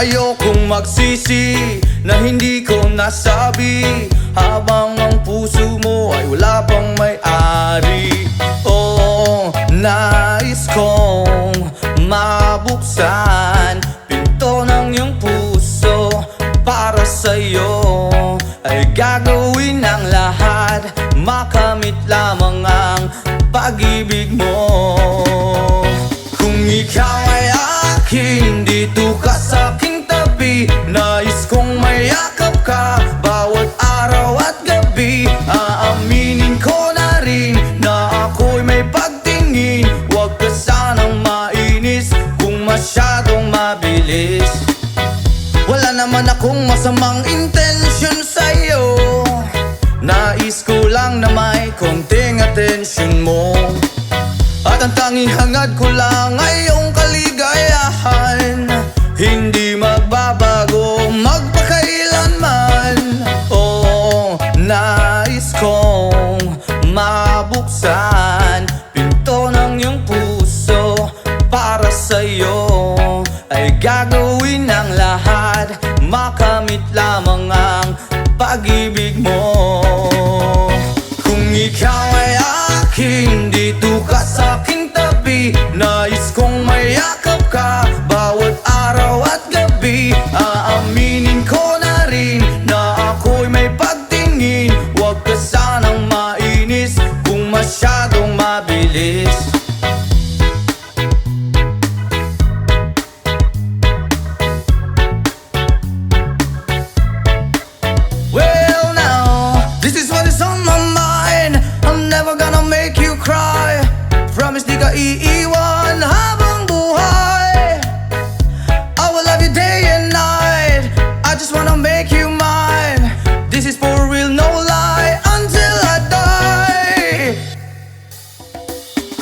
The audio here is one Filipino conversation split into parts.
Ayokong magsisi na hindi ko nasabi, habang ang puso mo ay wala pang may-ari. Oh, nais kong mabuksan pinto ng iyong puso. Para sa'yo ay gagawin ang lahat, makamit lamang ang pag-ibig mo. Kung ikaw ay akin, dito ka sa'king tabi. Nais kong mayakap ka bawat araw at gabi. Aaminin ko na rin na ako'y may pagtingin. Huwag ka sanang mainis kung masyadong mabilis. Wala naman akong masamang intensyon sa'yo, nais ko lang na may konting atensyon mo. At ang tanging hangad ko lang ay iyong kaligayahan, hindi magbabago magpakailanman. Oh, nais kong mabuksan pinto ng iyong puso. Para sa'yo ay gagawin ang lahat, makamit lamang ang pag-ibig mo. Kung ikaw ay akin, dito ka sa'king tabi. Nais kong mayakap ka bawat araw at gabi. Aaminin ko na rin na ako'y may pagtingin. Huwag ka sanang mainis kung masyadong mabilis. Well now, this is what is on my mind. I'm never gonna make you cry. Promise di ka iiwan habang buhay. I will love you day and night. I just wanna make you mine. This is for real, no lie, until I die.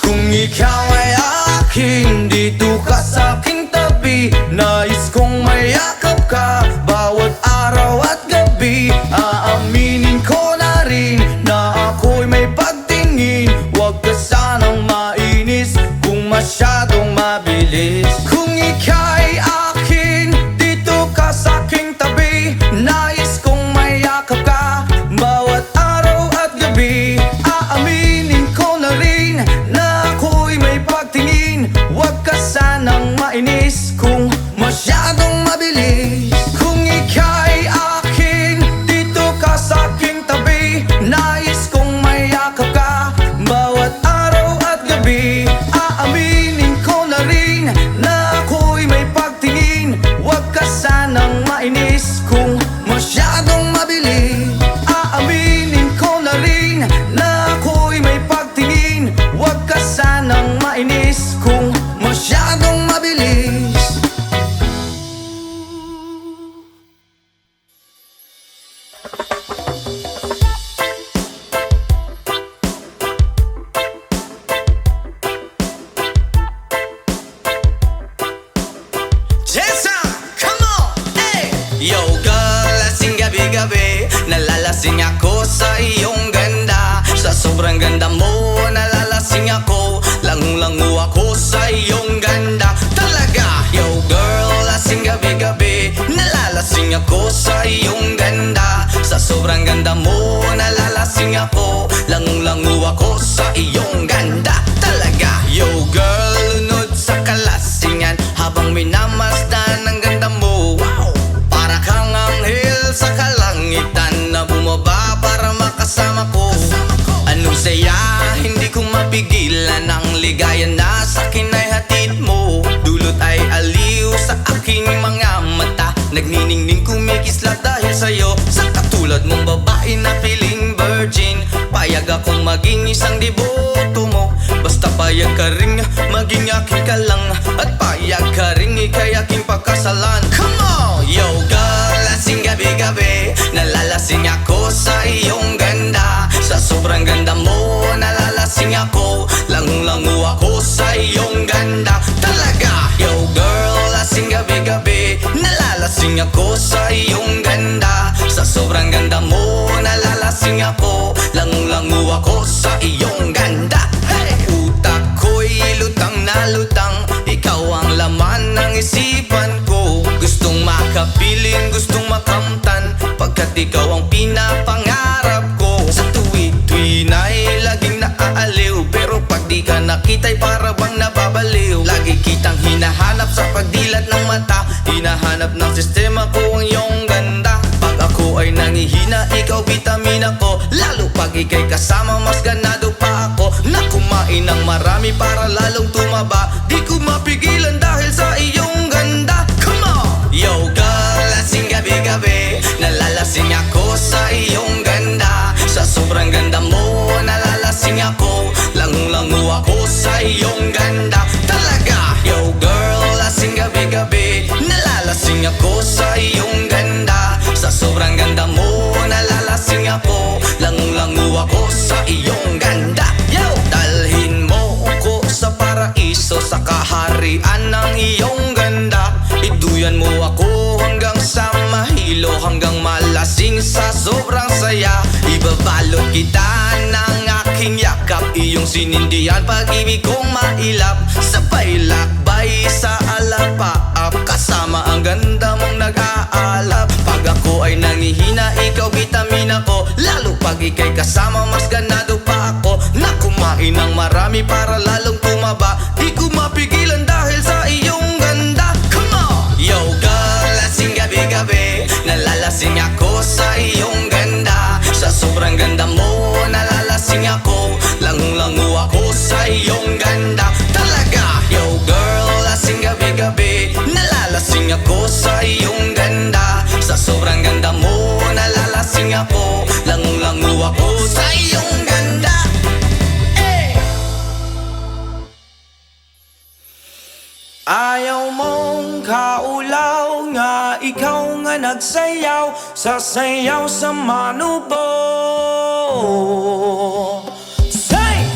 Kung ikaw ay akin, dito ka sa'king tabi. Nais kong mayakap ka bawat araw at gabi. Aaminin ko na rin na ako'y may pagtingin. Huwag ka sanang mainis kung masyadong mabilis. Kung ika'y akin, dito ka sa'king tabi. Nais kong mayakap ka bawat araw at gabi. Aaminin ko na rin na ako'y may pagtingin. Huwag ka sanang mainis kung masyadong mabilis. Kung ika'y akin, dito ka sa'king tabi. Nais kong mayakap ka bawat araw at gabi. Aaminin ko na rin na ako'y may pagtingin. Huwag ka sanang mainis kung masyadong mabilis. Aaminin ko na rin na ako'y may pagtingin. Huwag ka sanang mainis kung masyadong mabilis. Jason, come on, hey! Yo girl, lasing gabi-gabi, nalalasing ako sa iyong ganda. Sa sobrang ganda mo, nalalasing ako, langung-langu ako sa iyong ganda. Talaga, yo girl, lasing gabi-gabi, nalalasing ako sa iyong ganda. Sa sobrang ganda mo, nalalasing ako, langung-langu ako sa iyong ganda. Talaga, yo girl, lunod sa kalasingan habang minamasdan ang ganda mo. Wow! Para kang anghel sa kalangitan na bumaba para makasama ko. Anong saya, hindi ko mapigilan ang ligaya na sa'kin ay hatid mo. Dulot ay aliw sa aking mga mata, nagniningning kumikislat dahil sa'yo. Sa katulad mong babae na piling virgin, payag akong maging isang deboto mo. Basta payag ka ring maging akin ka lang, at payag ka ring ikay aking pagkasalan. Come on! Yo girl, lasing gabi-gabi, nalalasing ako sa iyong ganda. Sa sobrang ganda mo, nalalasing ako, langung-langu ako sa iyong ganda. Talaga, yo girl, lasing gabi-gabi, nalalasing ako sa iyong ganda. Sa sobrang ganda mo, nalalasing ako, langung-langu ako sa iyong ganda. Hey! Utak ko'y lutang na lutang, ikaw ang laman ng isipan ko. Gustong na piling gustong makamtan, pagkat ikaw ang pinapangarap ko. Sa tuwi-tuwi na'y laging naaaliw, pero pag di ka nakita'y para bang nababaliw. Lagi kitang hinahanap sa pagdilat ng mata, hinahanap ng sistema ko ang iyong ganda. Pag ako ay nangihina, ikaw vitamina ko, lalo pag ika'y kasama mas ganado pa ako. Na kumain ng marami para lalong tumaba, di ko mapigilan dahil sa iyong ganda. Come on! Yo girl, lasing gabi-gabi, nalalasing ako sa iyong ganda. Sa sobrang ganda mo, nalalasing ako, langung-langu ako sa iyong ganda. Talaga! Yo girl, lasing gabi-gabi, nalalasing ako sa iyong ganda. Sa sobrang ganda mo, nalalasing ako, langung-langu ako sa iyong ganda. Yo! Dalhin mo ako sa paraiso, sa kaharian ng iyong ganda. Iduyan mo ako hanggang sa mahilo, hanggang malasing sa sobrang saya. Ibabalot kita ng aking yakap, iyong sinindihan pag-ibig kong mailap. Sabay lakbay sa alapaap, kasama ang ganda mong nag-aalap. Pag ako ay nangihina, ikaw vitamina ko, lalo pag ika'y kasama mas ganado pa ako. Na kumain ng marami para lalong tumaba, di ko mapigilan dahil sa iyong ganda. Come on! Yo girl, lasing gabi-gabi, nalalasing ako sa iyong ganda. Sa sobrang ganda mo, nalalasing ako, langung-langu ako sa iyong ganda. Talaga! Yo girl, lasing gabi-gabi, nalalasing ako sa iyong ganda. Sa sobrang ganda mo, nalalasing ako, langung-langu ako sa iyong ganda. Ayaw mong kaulaw nga, ikaw nga nagsayaw, sasayaw sa manubo. Say!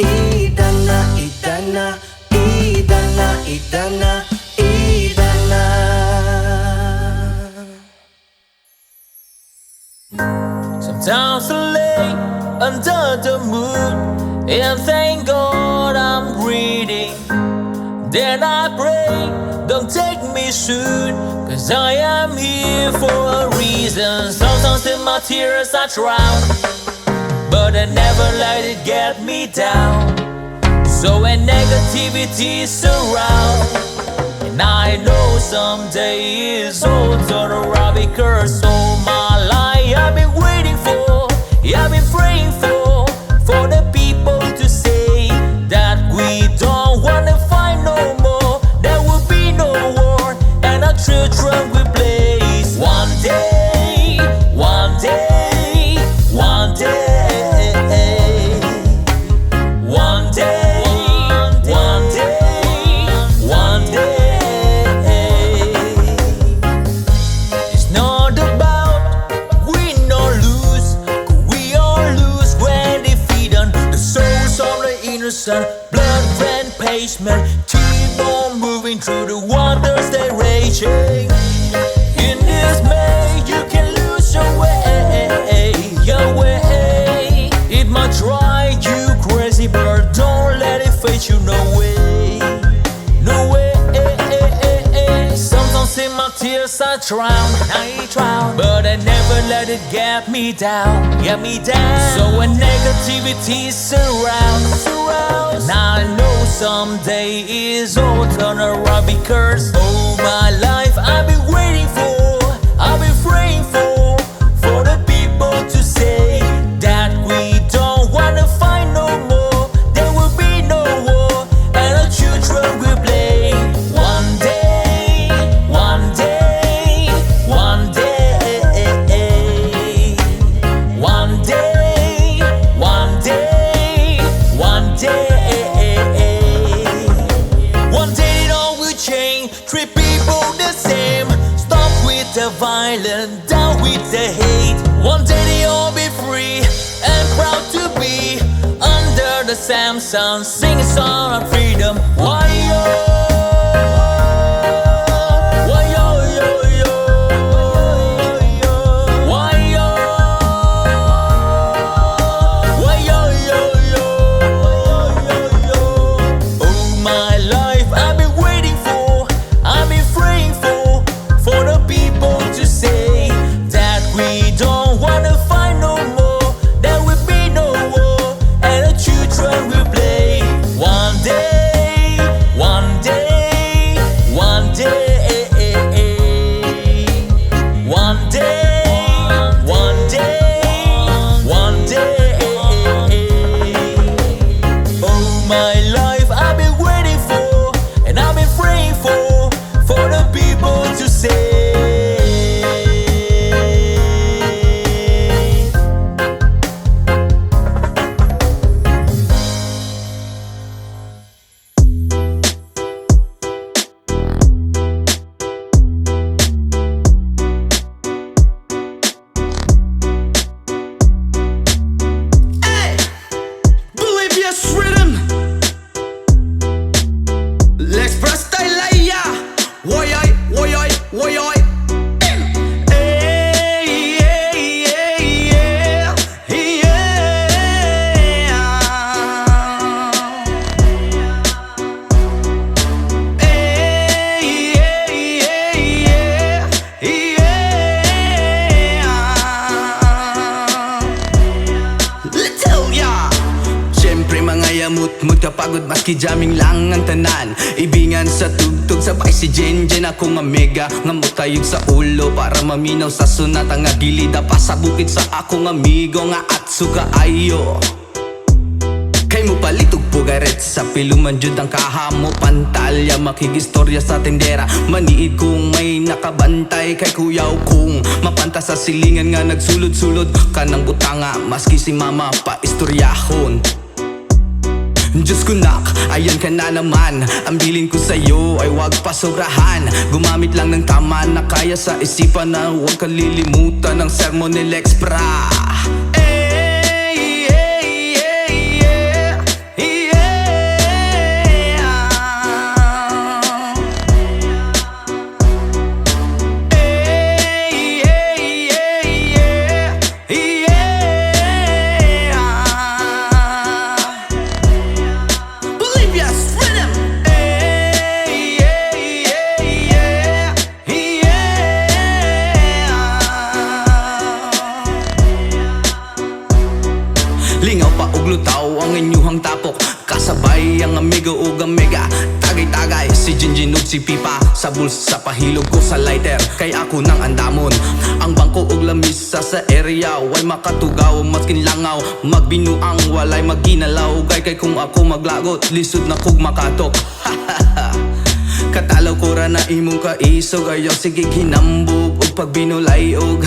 Idana, Idana, Idana, Idana, Idana. Sometimes I lay under the moon and thank God I'm breathing. Then I pray, don't take me soon, 'cause I am here for a reason. Sometimes in my tears I drown, but I never let it get me down. So when negativity surround, and I know someday it's all turn around, because all my life I've been waiting for, I've been praying for the people to say that we don't wanna fight no more. There will be no war, and our children will blaze. One day, one day, one day, one day, one day, one day. It's not about win or lose, 'cause we all lose when defeat on the souls of the innocent. Blood ran pavement, keep on moving through the waters they raging. In this maze you can lose your way, your way. It might drive you crazy, but don't let it face you, no way, no way. Sometimes in my tears I drown, but I never let it get me down, So when negativity surrounds, and I know someday it's all turn around, because all my life I've been waiting for, I've been praying for the people to say that we don't wanna fight no more. There will be no war, and our children will play. One day, one day, one day, one day, one day, one day. One day it all will change, treat people the same. Stop with the violence, down with the hate. One day they all be free and proud to be under the same sun, sing a song of freedom. Why yo? Why yo yo yo? Why yo? Why yo yo yo? All my life I've been waiting for, I've been praying for the people to say that we don't wanna fight no more. There will be no war, and the children will play. One day, one day, one day, one day, one day, one day. All my life I've been waiting for, and I've been praying for the people to say. Hey, Bolivia's rhythm. Let's press Taylaya. Woy oy, woy oy, woy oy. Hey, yeah, yeah, yeah, yeah. Hey, yeah, yeah, yeah, yeah. Little ya. Siyempre mga yamut-mut kapagod, maski jamming lang ang tanan. Ibingan sa tugtog, sabay si Jenjen. Ako nga mega, nga mutayog sa ulo para maminaw sa sunat. Ang agilida pa sa bukid sa akong amigo nga Atsuga ayo. Kay mo palitog pugaret sa piluman jud ang kahamo pantalya, makigistorya sa tendera. Maniid kung may nakabantay kay kuyaw kung mapanta sa silingan nga nagsulod-sulod ka ng butanga, maski si mama pa istoryahon. Diyos ko nak, ayan ka na naman. Ang bilin ko sa'yo ay wag pasobrahan. Gumamit lang ng tama na kaya sa isipan, na huwag kalilimutan ng sermon ni Lex Pra. Hey, hey, hey, yeah, yeah. Ay ang amigo ug amiga tagay-tagay si Jinjin ug si Pipa sa bulsa pahilog ko sa lighter kay ako nang andamon ang bangko ug lamisa sa area way makatugaw maskin langaw magbinuang walay maginalaw kay kung ako maglagot lisod na kog makatok Katalaw ko ra na imong kaisog ayaw sige hinambog ug pagbinulay og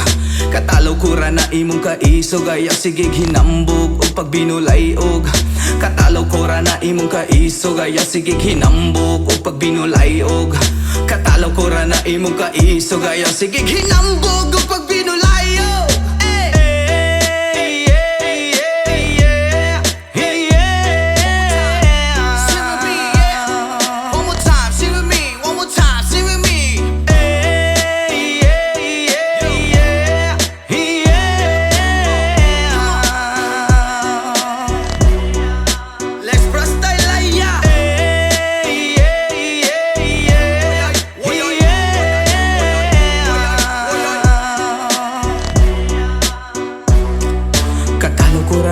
Katalaw ko ra na imong kaisog ayaw sige hinambog ug pagbinulay og Katalaw ko ra na imong kaisog ayaw sige hinambog ug pagbinulay og Katalaw ko ra na imong kaisog ayaw sige hinambog ug pagbinulay og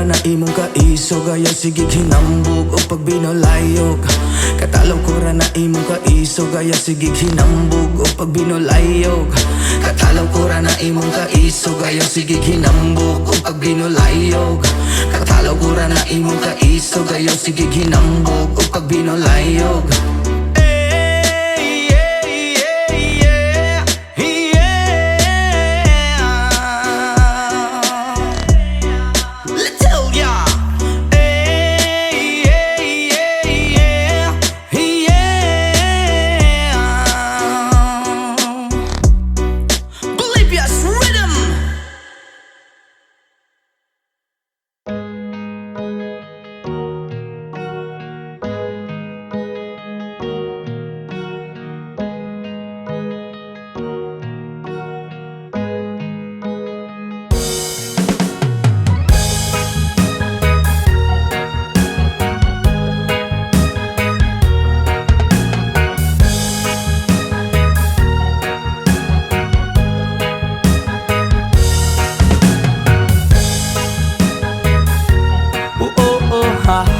na imong kaisog ayaw sige hinambog ug pagbinolayog Katalaw ko ra na imong kaisog ayaw sige hinambog ug pagbinolayog Katalaw ko ra na imong kaisog ayaw sige hinambog ug pagbinolayog Katalaw ko ra na imong kaisog ayaw sige hinambog ug pagbinolayog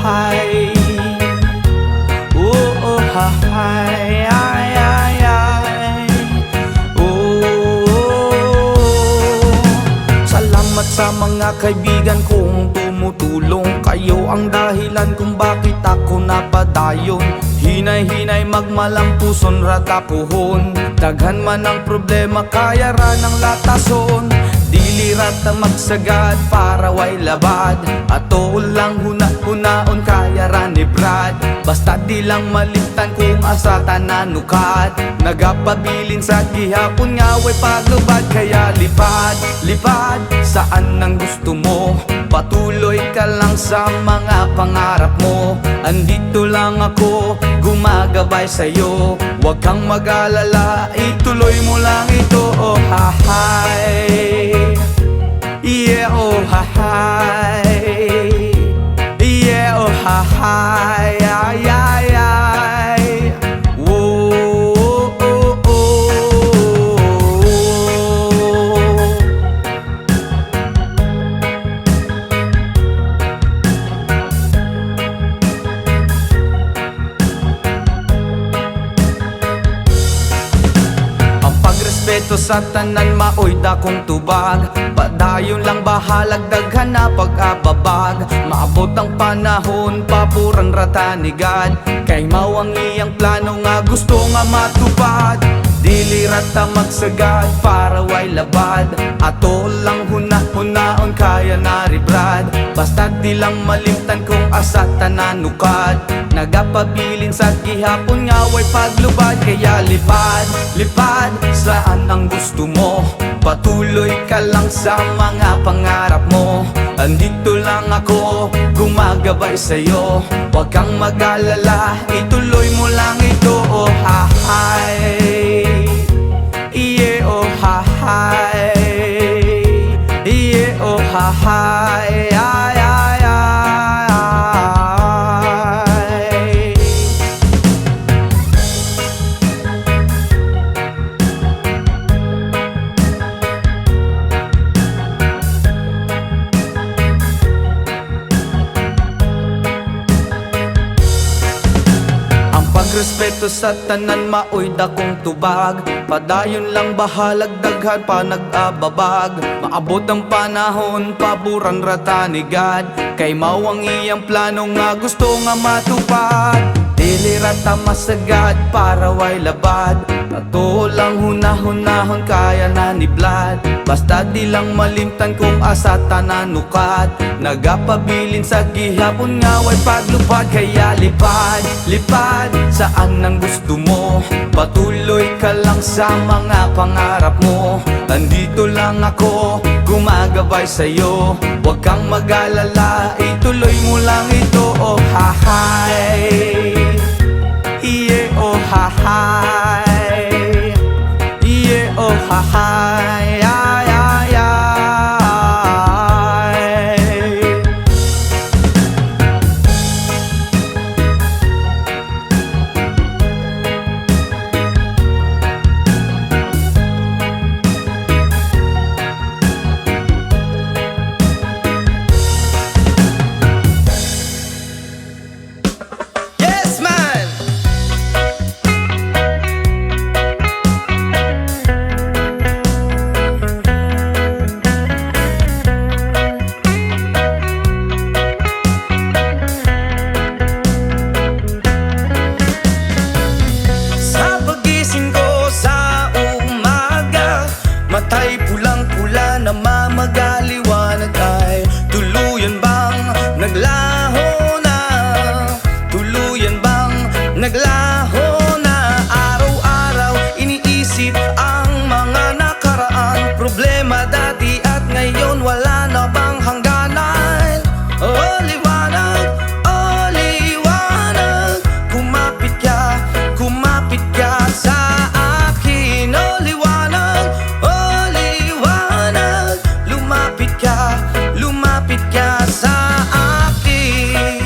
Hi, oh ha hi, ay ay ay, Salamat sa mga kaibigan kong tumutulong. Kayo ang dahilan kung bakit ako napadayon. Hinay-hinay magmalampuson ratapuhon. Daghan man ang problema kaya ra ng latason. Dili rata magsagad para way labad. Ato lang huna-hunaon kaya ra ni Brad. Basta di lang malimtan kung asa tananukat. Nagapabilin sa gihapon nga way paglubad. Kaya lipad, lipad saan ang gusto mo. Patuloy ka lang sa mga pangarap mo. Andito lang ako, gumagabay sa'yo. Huwag kang mag-alala, ituloy mo lang ito. Oh ha hi, yeah oh ha hi, yeah oh ha hi, ay ay ay, whoa, oh, oh, oh. Respeto sa tanan maoy dakong tubag. Padayon lang bahalag daghan na pag-ababag. Maabot ang panahon papurang ratanigad. Kay mao ang iyang plano nga gusto nga matupad. Dili rata magsagad para way labad. Ato lang huna-hunaon kaya naribrad. Basta di lang malimtan kung asa tananukad. Nagapabilin sa gihapon nga way paglubad. Kaya lipad, lipad saan ang gusto mo. Patuloy ka lang sa mga pangarap mo. Andito lang ako, gumagabay sa'yo. Huwag kang mag-alala, ituloy mo lang ito. Oh ha hi, yeah oh ha hi, yeah oh ha hi, ay ay ay. Pagrespeto sa tanan maoy dakong tubag, padayon lang bahalag daghan pa nag-ababag. Maabot ang panahon paburan rata ni God, kay mawang iyang plano nga gusto nga matupad. Dili rata masagad para way labad, ato lang hunahon kaya na ni Vlad. Basta di lang malimtan kung asa tananukat, nagapabilin sa gihapon nga way paglupad. Kaya lipad, lipad saan ang gusto mo, patuloy ka lang sa mga pangarap mo. Andito lang ako, gumagabay sa'yo, huwag kang mag-alala, ituloy mo lang ito. Oh hahay, yeah, oh hahay, yeah, oh hahay, ay, ay, ay. Yes, man! Sa pagising ko sa umaga, matay pulang-pula na mamagaliwanag ay tuluyan bang naglaho na? Tuluyan bang naglaho na? Araw-araw iniisip ang mga nakaraan, problema dati at ngayon wala na bang hangganan? Oh liwanag, oh liwanag, kumapit ka sa akin. Oh liwanag, lumapit ka sa akin.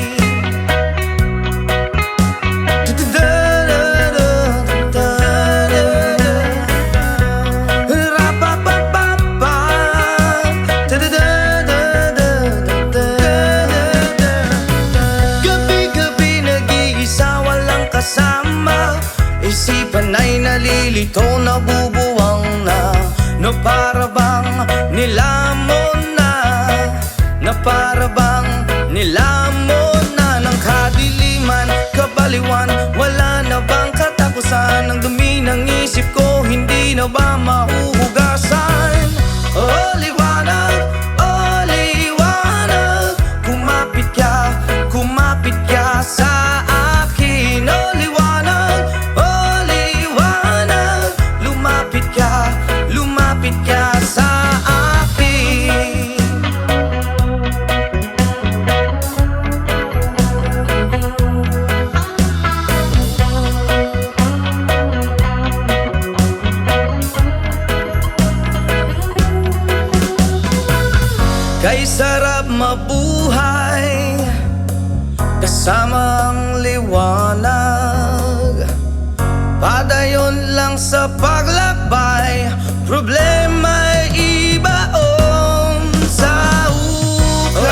Gabi-gabi nag-iisa walang kasama, isipan ay nalilito, nabubuwang na. No para bang nilamon na, na para bang nilamon na ng kadiliman, kabaliwan, wala na bang katapusan? Ang dumi ng isip ko, hindi na ba mahuhugasan? Oh liwanag, kumapit ka sa akin. Oh liwanag, lumapit ka sa akin. Kay sarap mabuhay kasama ang liwanag, padayon lang sa paglakbay, problema'y ibaon sa ukay.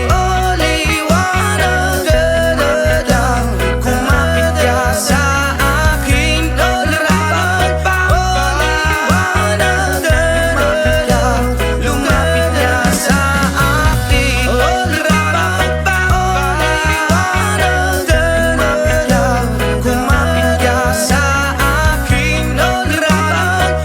Oh liwanag, kumapit ka sa akin. Oh liwanag, lumapit ka sa akin. Oh liwanag, kumapit ka sa akin. Oh liwanag,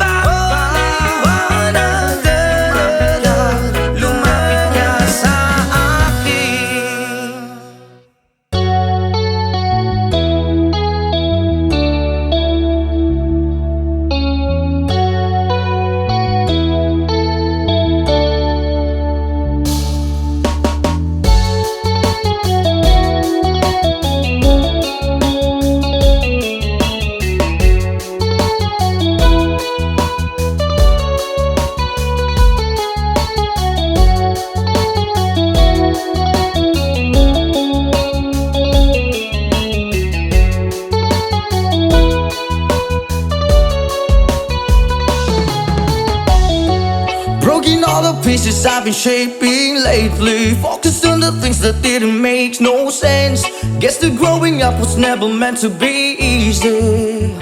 goals I've been shaping lately. Focused on the things that didn't make no sense. Guess that growing up was never meant to be easy.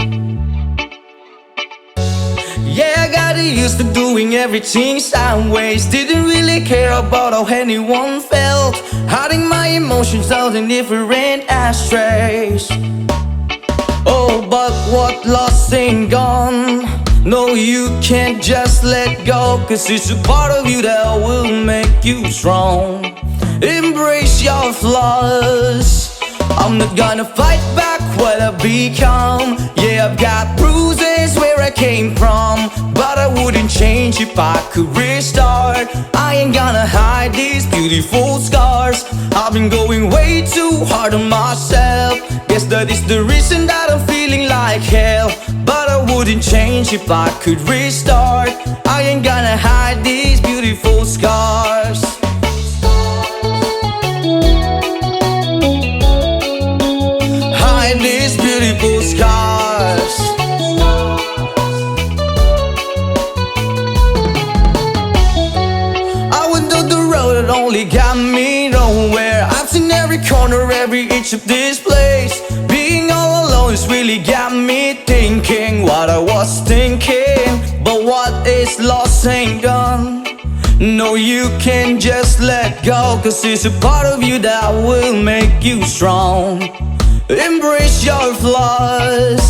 Yeah, I got used to doing everything sideways. Didn't really care about how anyone felt. Hiding my emotions out in different ashtrays. Oh, but what lost ain't gone. No, you can't just let go, 'cause it's a part of you that will make you strong. Embrace your flaws. I'm not gonna fight back what I've become. Yeah, I've got bruises where I came from, but I wouldn't change if I could restart. I ain't gonna hide these beautiful scars. I've been going way too hard on myself. Guess that is the reason that I'm feeling like hell. But I wouldn't change if I could restart. I ain't gonna hide these beautiful scars. Hide these beautiful scars. I went down the road that only got me nowhere. I've seen every corner, every inch of this place. Being all alone has really got me thinking what I was thinking. But what is lost ain't gone. No, you can't just let go, 'cause it's a part of you that will make you strong. Embrace your flaws.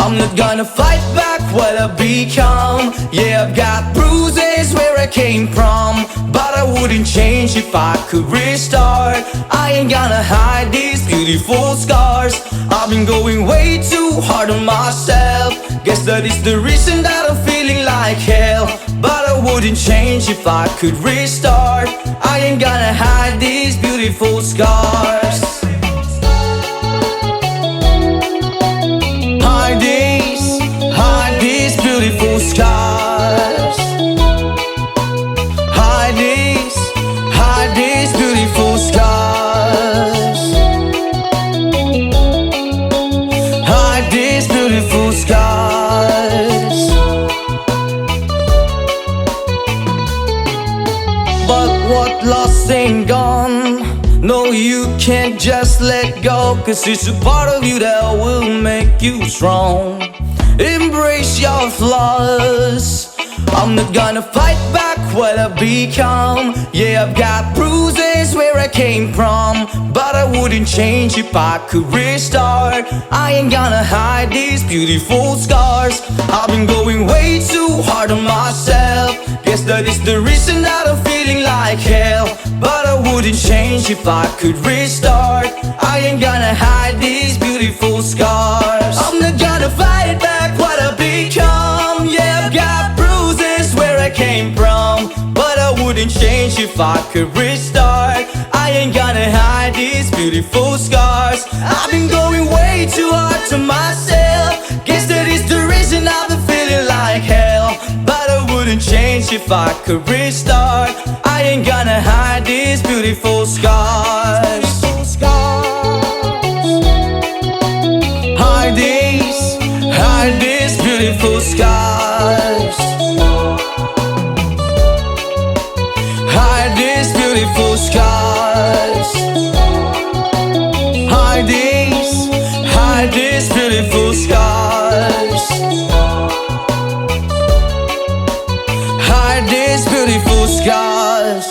I'm not gonna fight back what I've become. Yeah, I've got bruises where I came from, but I wouldn't change if I could restart. I ain't gonna hide these beautiful scars. I've been going way too hard on myself. Guess that is the reason that I'm feeling like hell. But I wouldn't change if I could restart. I ain't gonna hide these beautiful scars. Hide these beautiful scars. Hide these beautiful scars. Hide these beautiful scars. But what lost ain't gone. No, you can't just let go, 'cause it's a part of you that will make you strong. Embrace your flaws. I'm not gonna fight back what I've become. Yeah, I've got bruises where I came from, but I wouldn't change if I could restart. I ain't gonna hide these beautiful scars. I've been going way too hard on myself. Guess that is the reason that I'm feeling like hell. But I wouldn't change if I could restart. I ain't gonna hide these beautiful scars. I'm not gonna fight back what I've become. Yeah, I've got bruises where I came from, but I wouldn't change if I could restart. I ain't gonna hide these beautiful scars. I've been going way too hard to myself. Guess that is the reason I've been feeling like hell. But I wouldn't change if I could restart. I ain't gonna hide these beautiful scars. Hide these beautiful scars. Hide these beautiful scars. Hide these beautiful scars. Hide these beautiful scars.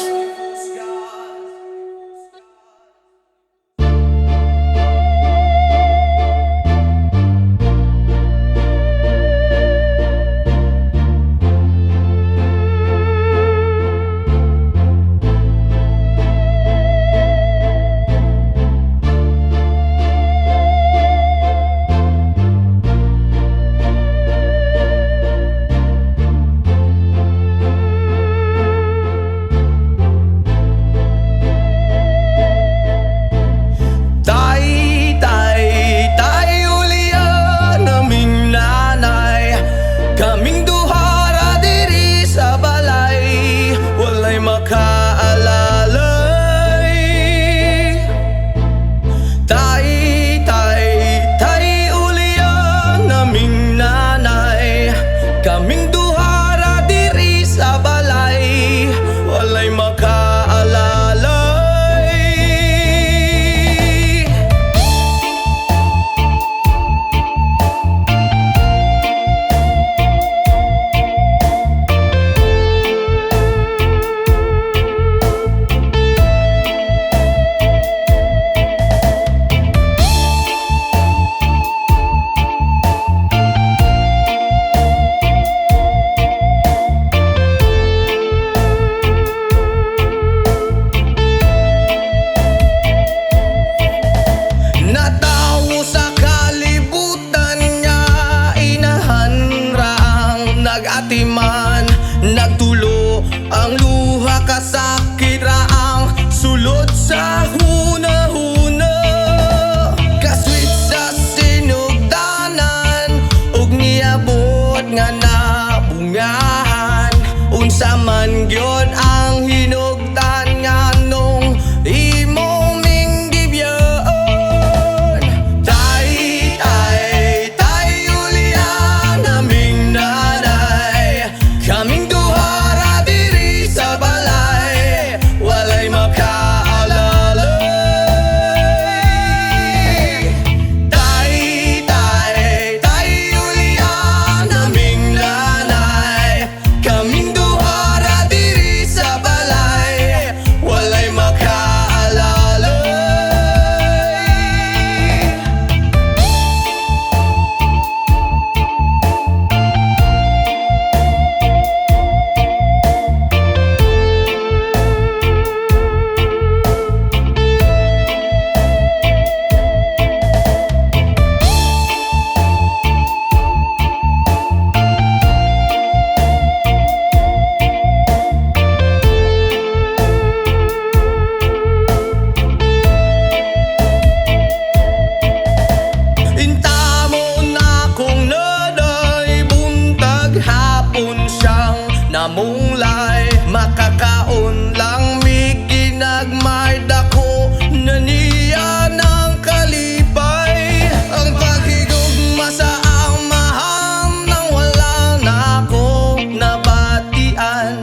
maunglay, makakaon lang mi ginagmay dako na niya ng kalipay. Ang paghigugma sa amahan nang wala na akong nabatian,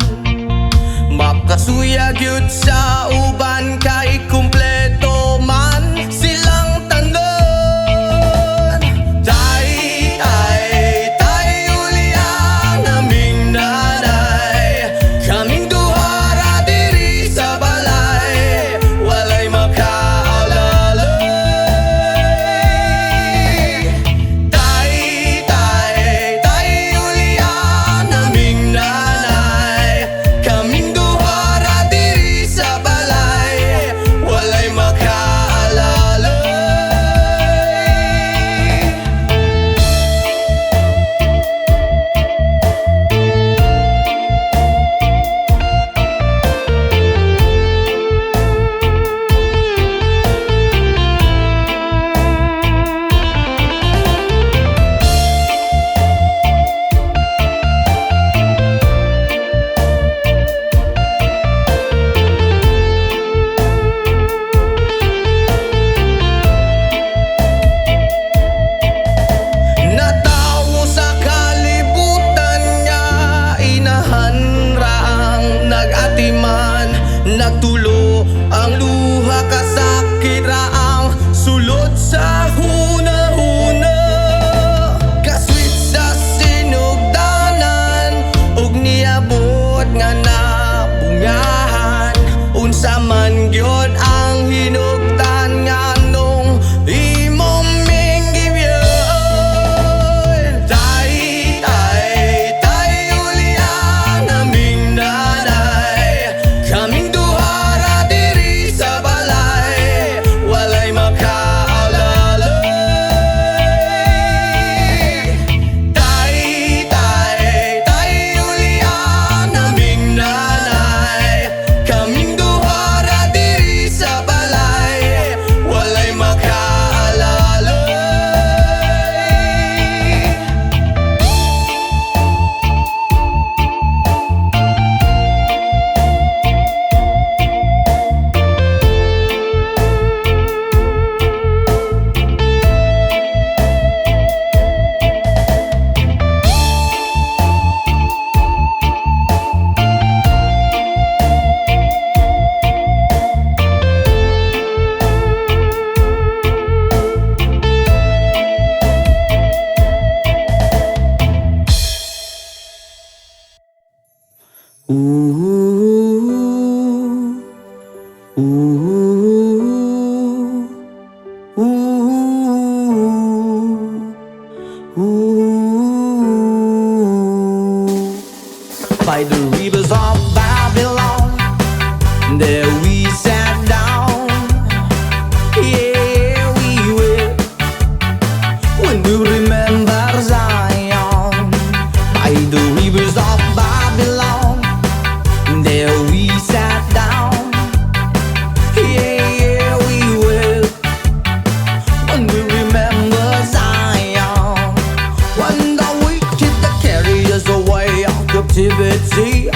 makasuyag yun sa uban kay kumpleto man silang tanan. Tay, uli ang aming nanay, kaming duhara diri sa balay, walay makaalalay. Tay, uli ang aming nanay, kaming duhara diri sa balay, walay makaalalay. Natawo sa kalibutan niya, inahan raang nag-atiman, nagtulo ang luha kasakit raang sulod sa huna-huna. Kaswit sa sinugdanan ug niabot nga nabungahan, unsa man gyud ang hinugdan nga nung imong minggibyon. Tay, uli ang aming nanay, kaming duhara diri sa balay, walay makaalalay. Tay, uli ang aming nanay, kaming duhara diri sa balay, walay makaalalay. By the rivers of Babylon, there we sat down. Yeah, we will, when we remember Zion. By the rivers of Babylon, there we sat down. Yeah, we will, when we remember Zion. When the wicked that carry us away of captivity,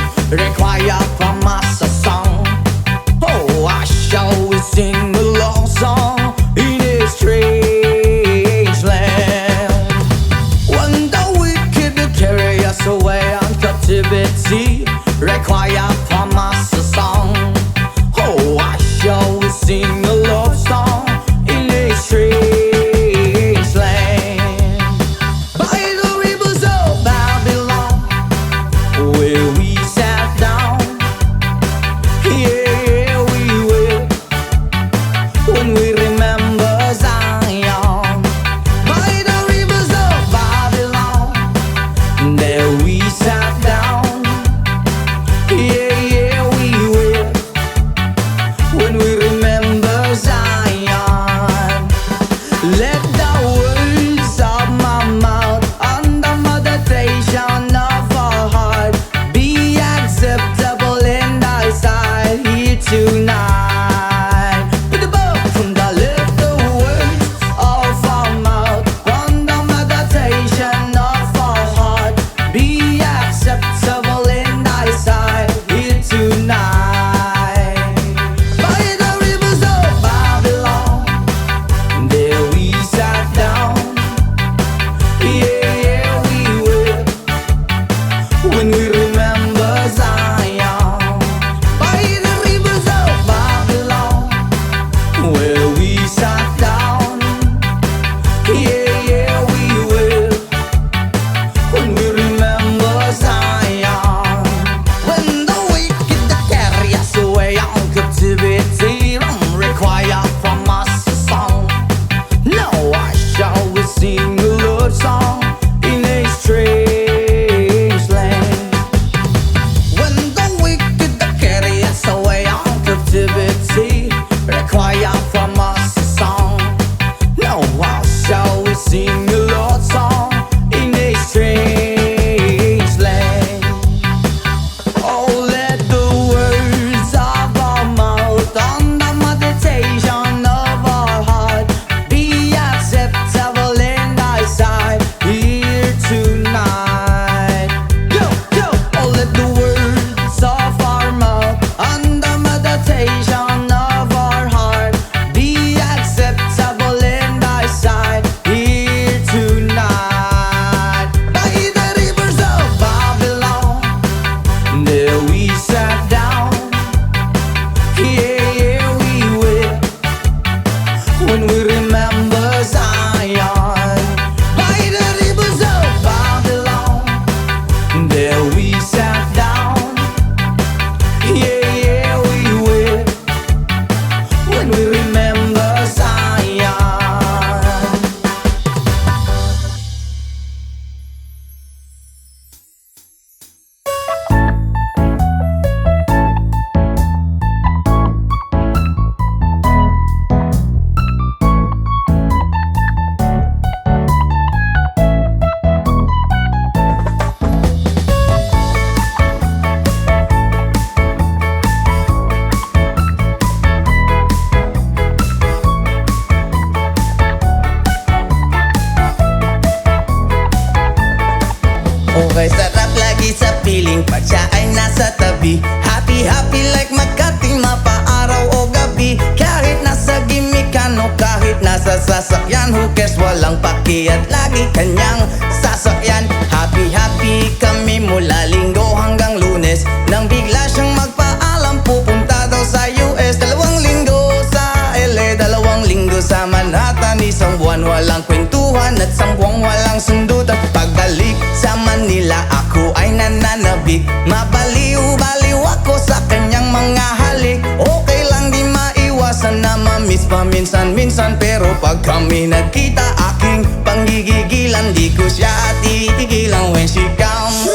Okay, sarap lagi sa piling pag siya ay nasa tabi. Happy, happy like Makati, mapaaraw o gabi. Kahit nasa gimmikan o kahit nasa sasakyan, who cares, walang paki at lagi kanyang sasakyan. Happy, happy kami mula Linggo hanggang Lunes, nang bigla siyang magpaalam pupunta daw sa US. 2 linggo sa LA, 2 linggo sa Manhattan. Isang buwan walang kwentuhan at 1 buwang walang sundutan. Pagbalik sa Manila ako ay nananabik. Mabaliw-baliw ako sa kanyang mga halik. Okay lang di maiwasan na mamiss paminsan-minsan, pero pag kami nagkita aking panggigigilan. Di ko siya titigilan when she comes.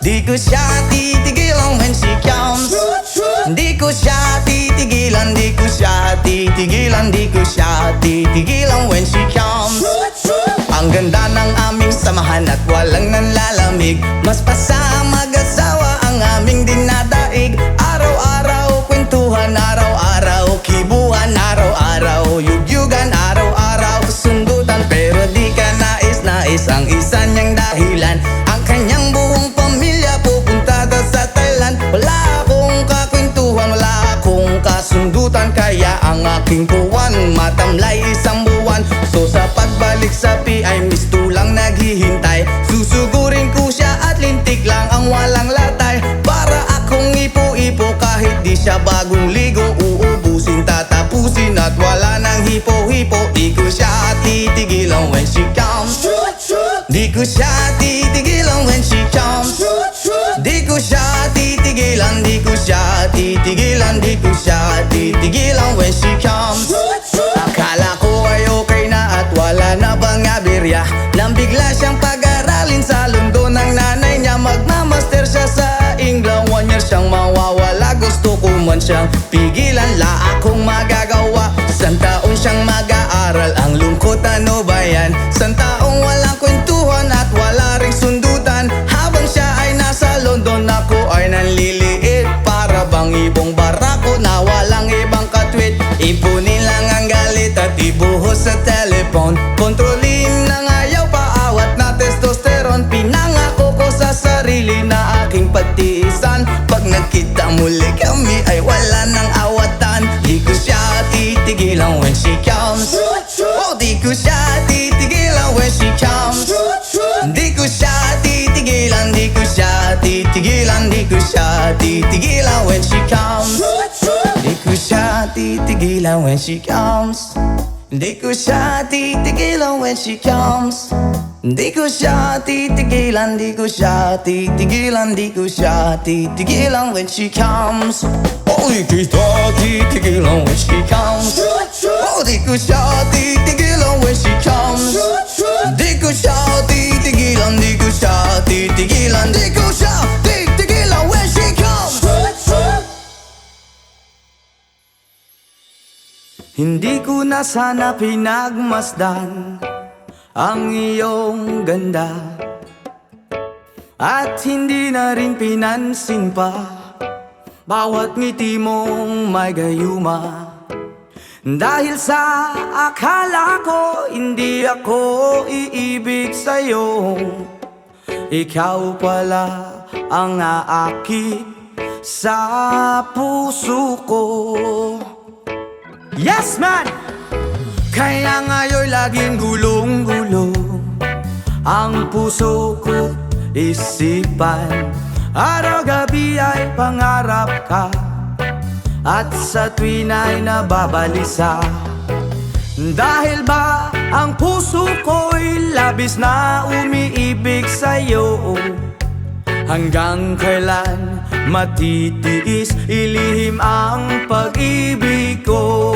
Di ko siya titigilan when she comes. Di ko siya titigilan, di ko siya titigilan, di ko siya titigilan when she comes. Ang ganda ng aming samahan at walang nanlalamig. Mas pasa mag-asawa ang aming dinadaig. Araw-araw kwentuhan, araw-araw kibuhan, araw-araw yugyugan, araw-araw sundutan. Pero di ka nais-nais ang isa niyang dahilan. Ang kanyang buong pamilya pupunta daw sa Thailand. Wala akong kakwentuhan, wala akong kasundutan, kaya ang aking puwan matamlay 1 buwan. So sa pagbalik sa PI, lang naghihintay. Susugurin ko siya at lintik lang ang walang latay. Para akong ipo-ipo kahit di siya bagong ligo. Uubusin, tatapusin at wala nang hipo-hipo. Di ko siya titigilan when she comes. Di ko siya titigilan when she comes. Di ko siya titigilan, di ko siya titigilan, di ko siya titigilan when she comes. Akala ko ay okay na at wala na bang aberya, nang bigla siyang pag-aralin sa London ng nanay niya. Magmamaster siya sa England, 1 year siyang mawawala. Gusto ko man siyang pigilan, la akong magagawa. 1 taon siyang mag-aaral, ang lungkot ano ba yan? 1 taong walang kwentuhan at wala ring sundutan. Habang siya ay nasa London, ako ay nanliliit. Para bang ibong barako na walang ibang katwit. Ipunin lang ang galit at ibuhos sa telepon. Kontrolin ng ayaw, paawat na testosterone. Pinangako ko sa sarili na aking pagtiisan. Pag nagkita muli kami ay wala nang awatan. Di ko siya titigilan when she comes. Oh, di ko siya titigilan when she comes. Di ko siya titigilan, di ko siya titigilan, di ko siya titigilan when she comes. Di ko siya titigilan when she comes. Di ko siya titigilan when she comes. Di ko siya titigilan, di ko siya titigilan, di ko siya titigilan when she comes. Oh, di ko siya titigilan when she comes. Oh, di ko siya titigilan when she comes. Di ko siya titigilan, di ko siya titigilan, di ko siya titigilan when she comes. Hindi ko na sana pinagmasdan ang iyong ganda, at hindi na rin pinansin pa bawat ngiti mong may gayuma. Dahil sa akala ko hindi ako iibig sa'yo, ikaw pala ang aakit sa puso ko. Yes man! Kaya ngayon laging gulong-gulo ang puso ko, isipan. Araw-gabi ay pangarap ka, at sa tuwin ay nababalisa. Dahil ba ang puso ko'y labis na umiibig sa'yo? Hanggang kailan matitiis ilihim ang pag-ibig ko?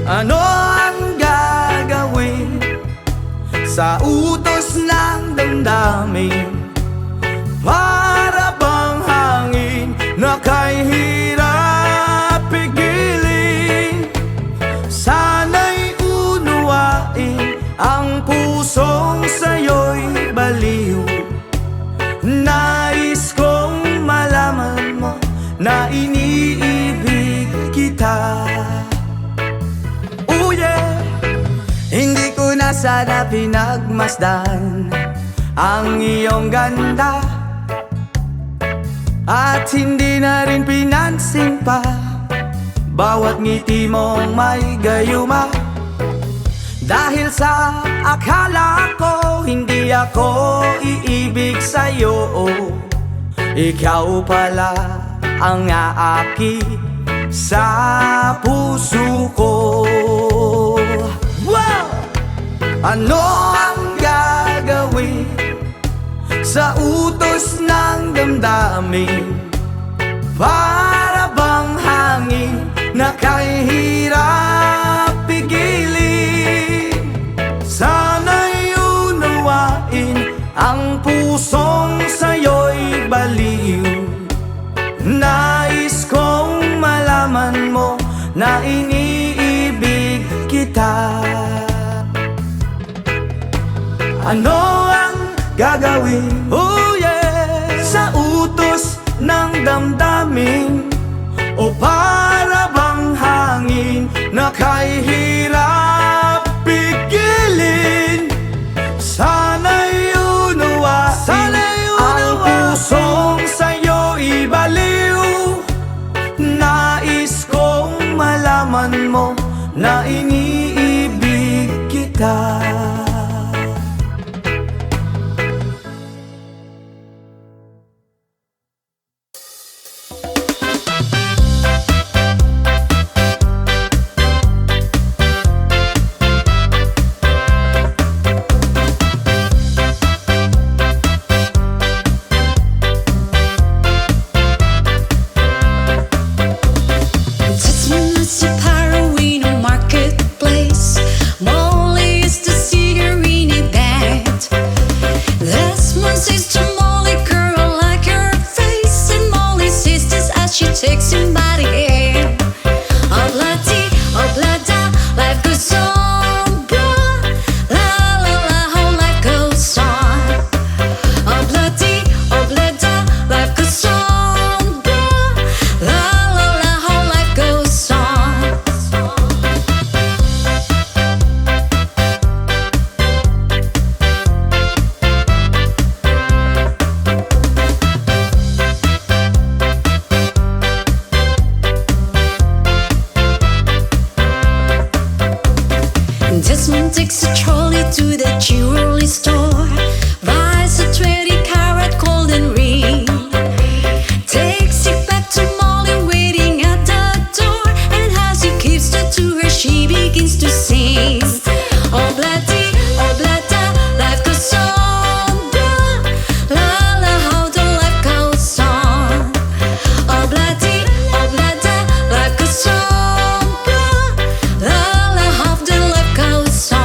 Ano ang gagawin sa utos ng damdamin? Para bang hangin na kay hirap pigilin? Sana'y unuwain ang pusong sa'yo'y baliw. Nais kong malaman mo na iniibig kita. Oh yeah! Hindi ko na sana pinagmasdan ang iyong ganda, at hindi na rin pinansin pa bawat ngiti mong may gayuma. Dahil sa akala ko hindi ako iibig sa'yo, ikaw pala ang aaki sa puso ko. Wow! Ano ang gagawin sa utos ng damdamin? Para bang hangin na kahirap pigilin? Sana'y unawain ang pusong sa'yo'y baliw. Nais kong malaman mo na iniibig kita. Ano ang gagawin? Oh yeah! Sa utos ng damdamin, o para bang hangin na kahirap pigilin? Sana'y unawain ang pusong sa'yo ibaliw. Nais kong malaman mo na iniibig kita. Desmond takes a trolley to the jewelry store, buys a 20-carat golden ring, takes it back to Molly waiting at the door, and as he gives it to her, she begins to sing. Oh bloody, life goes on, blah, la la, how the life goes on. Oh bloody, life goes on, blah, la la, how the life goes on.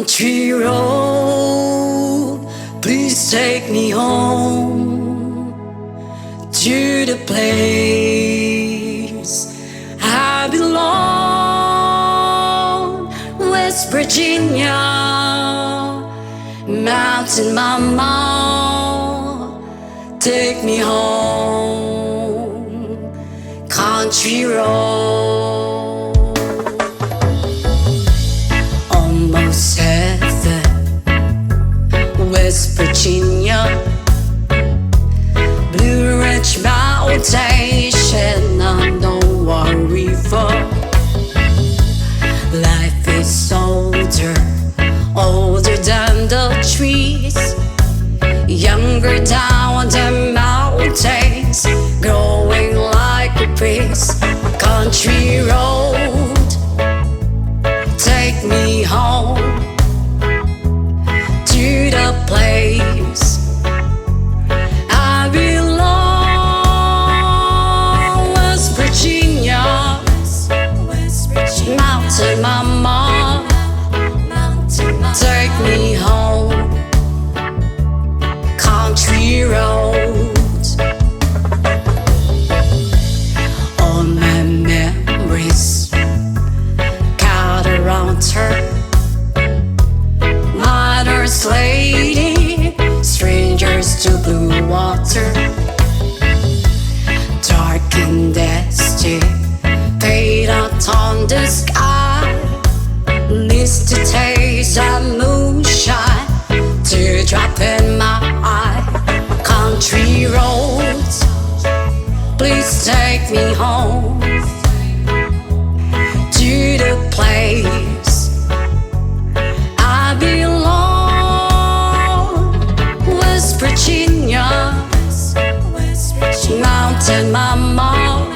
Country road, please take me home to the place I belong. West Virginia, Mountain Mama, take me home. Country road, almost heaven. West Virginia, Blue Ridge Mountain, Shenandoah River. Life is older, older than the trees, younger down the mountains, growing like a breeze. Country road, take me home to the place I belong. West Virginia, Mountain Mama, take me home. Country road, all my memories gather around her. Mother's lady, strangers to blue water, dark and dusty, fade out on the sky. Needs to taste that moonshine, teardrop in my eye. Country roads, please take me home to the place I belong. West Virginia, Mountain Mama,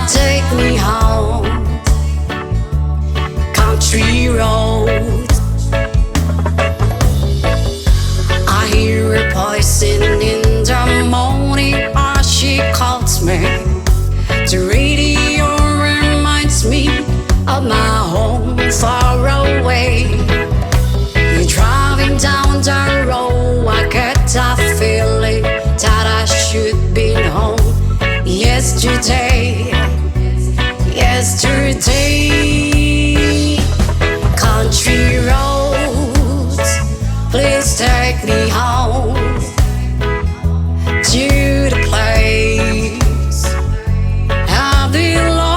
take me home. Country road, I hear a voice in the morning as she calls me. The radio reminds me of my home far away. You're driving down the road, I get that feeling that I should be home. Yesterday, country roads, please take me home to the place I belong.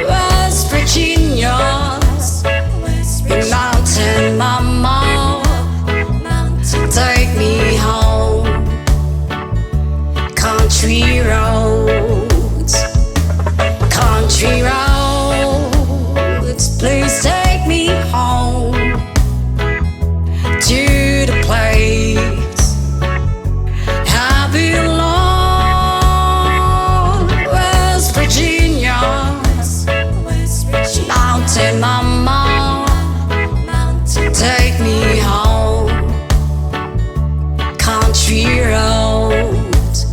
West Virginia, Mountain Mama, take me home. Country roads, country roads, please take me home to the place I belong. West Virginia, Mountain Mama, take me home. Country roads,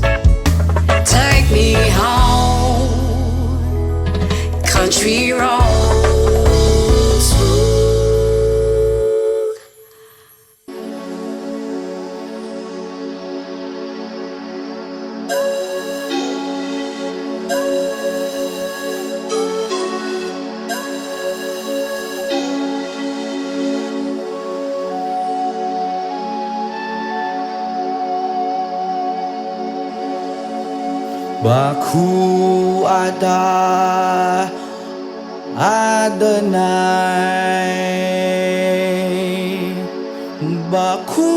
take me home. Country roads. Baku ada Adonai. Baku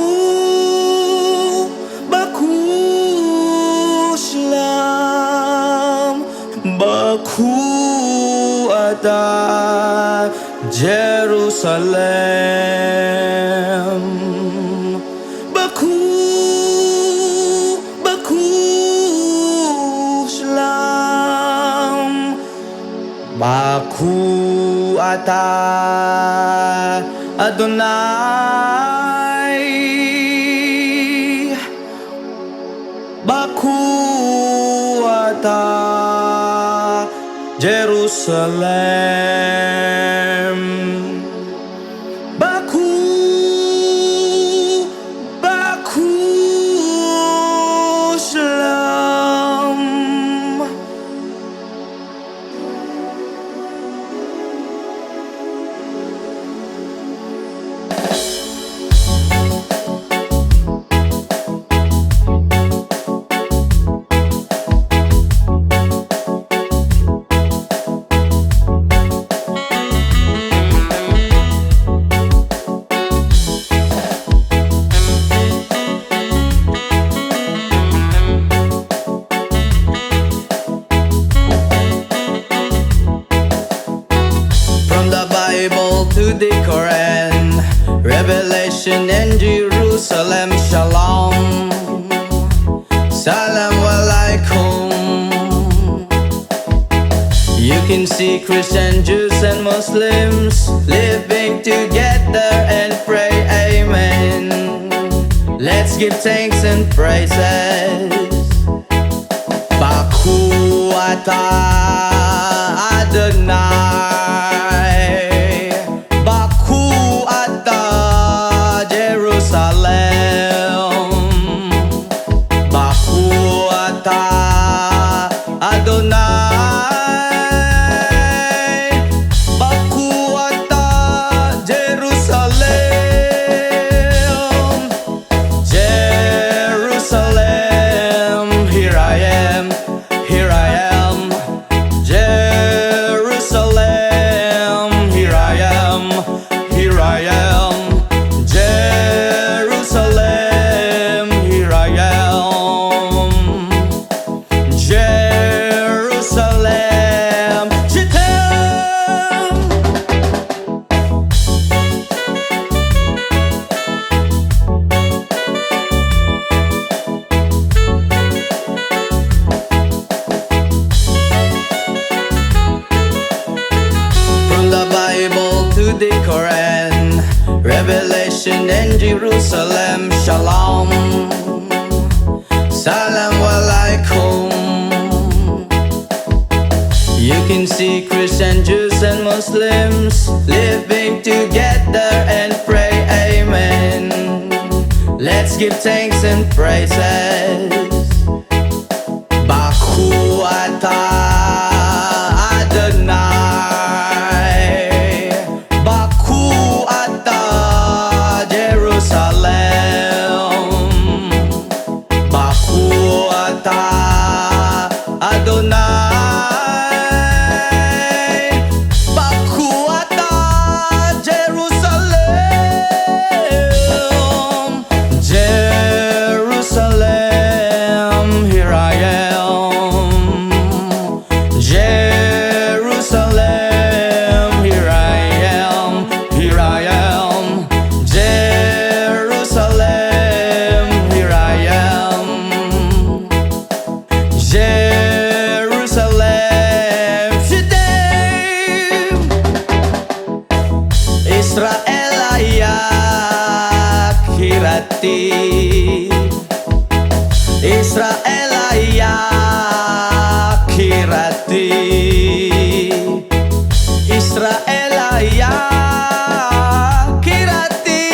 Shalom. Baku ada Jerusalem. Baku Shalom. Baku ata Adonai. Baku ata Jerusalem. can see Christian, Jews and Muslims living together and pray amen. Let's give thanks and praises. Baku atah Adonai, Baku atah Jerusalem, Baku atah Adonai, Baku atah Jerusalem, Jerusalem, here I am, here I am, Jerusalem, here I am, here I am, Jerusalem, here I am, Jerusalem, Jerusalem. From the Bible to the Quran, Revelation and Jerusalem, Shalom, Salam Alaikum. You can see Christian, Jews and Muslims living together and pray amen. Let's give thanks and praises. Baku atah Adonai, Baku atah Jerusalem, Baku atah Adonai, Baku atah Jerusalem, Jerusalem, here I am, Jerusalem, here I am, here I am, Jerusalem, here I am, Jerusalem, Shedem, Israel ayak hirati, Israel ayak hirati, Israel ayak hirati,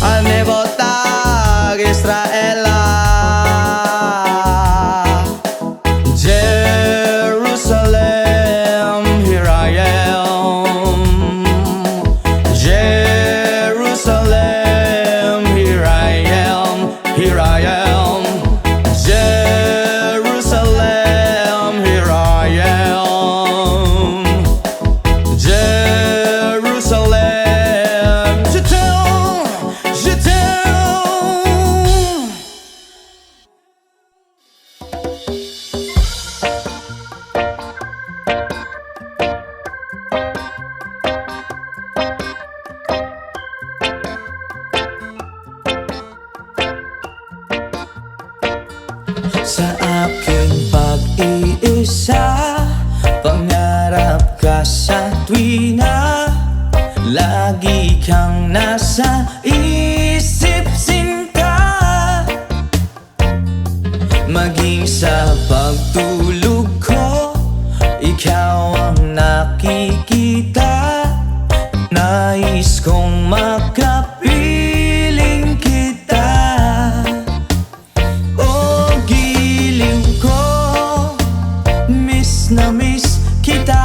anebotag Israel, Jerusalem, here I am, Jerusalem, here I am, here I am, Jerusalem, here I am, Jerusalem, je t'aime. Sa aking pag-iisa, pangarap ka sa tuwina, lagi kang nasa isip sinta, maging sa pagtulog ko, ikaw ang nakikita, nais kong makapiling kita. Oh, giliw ko, miss na miss kita.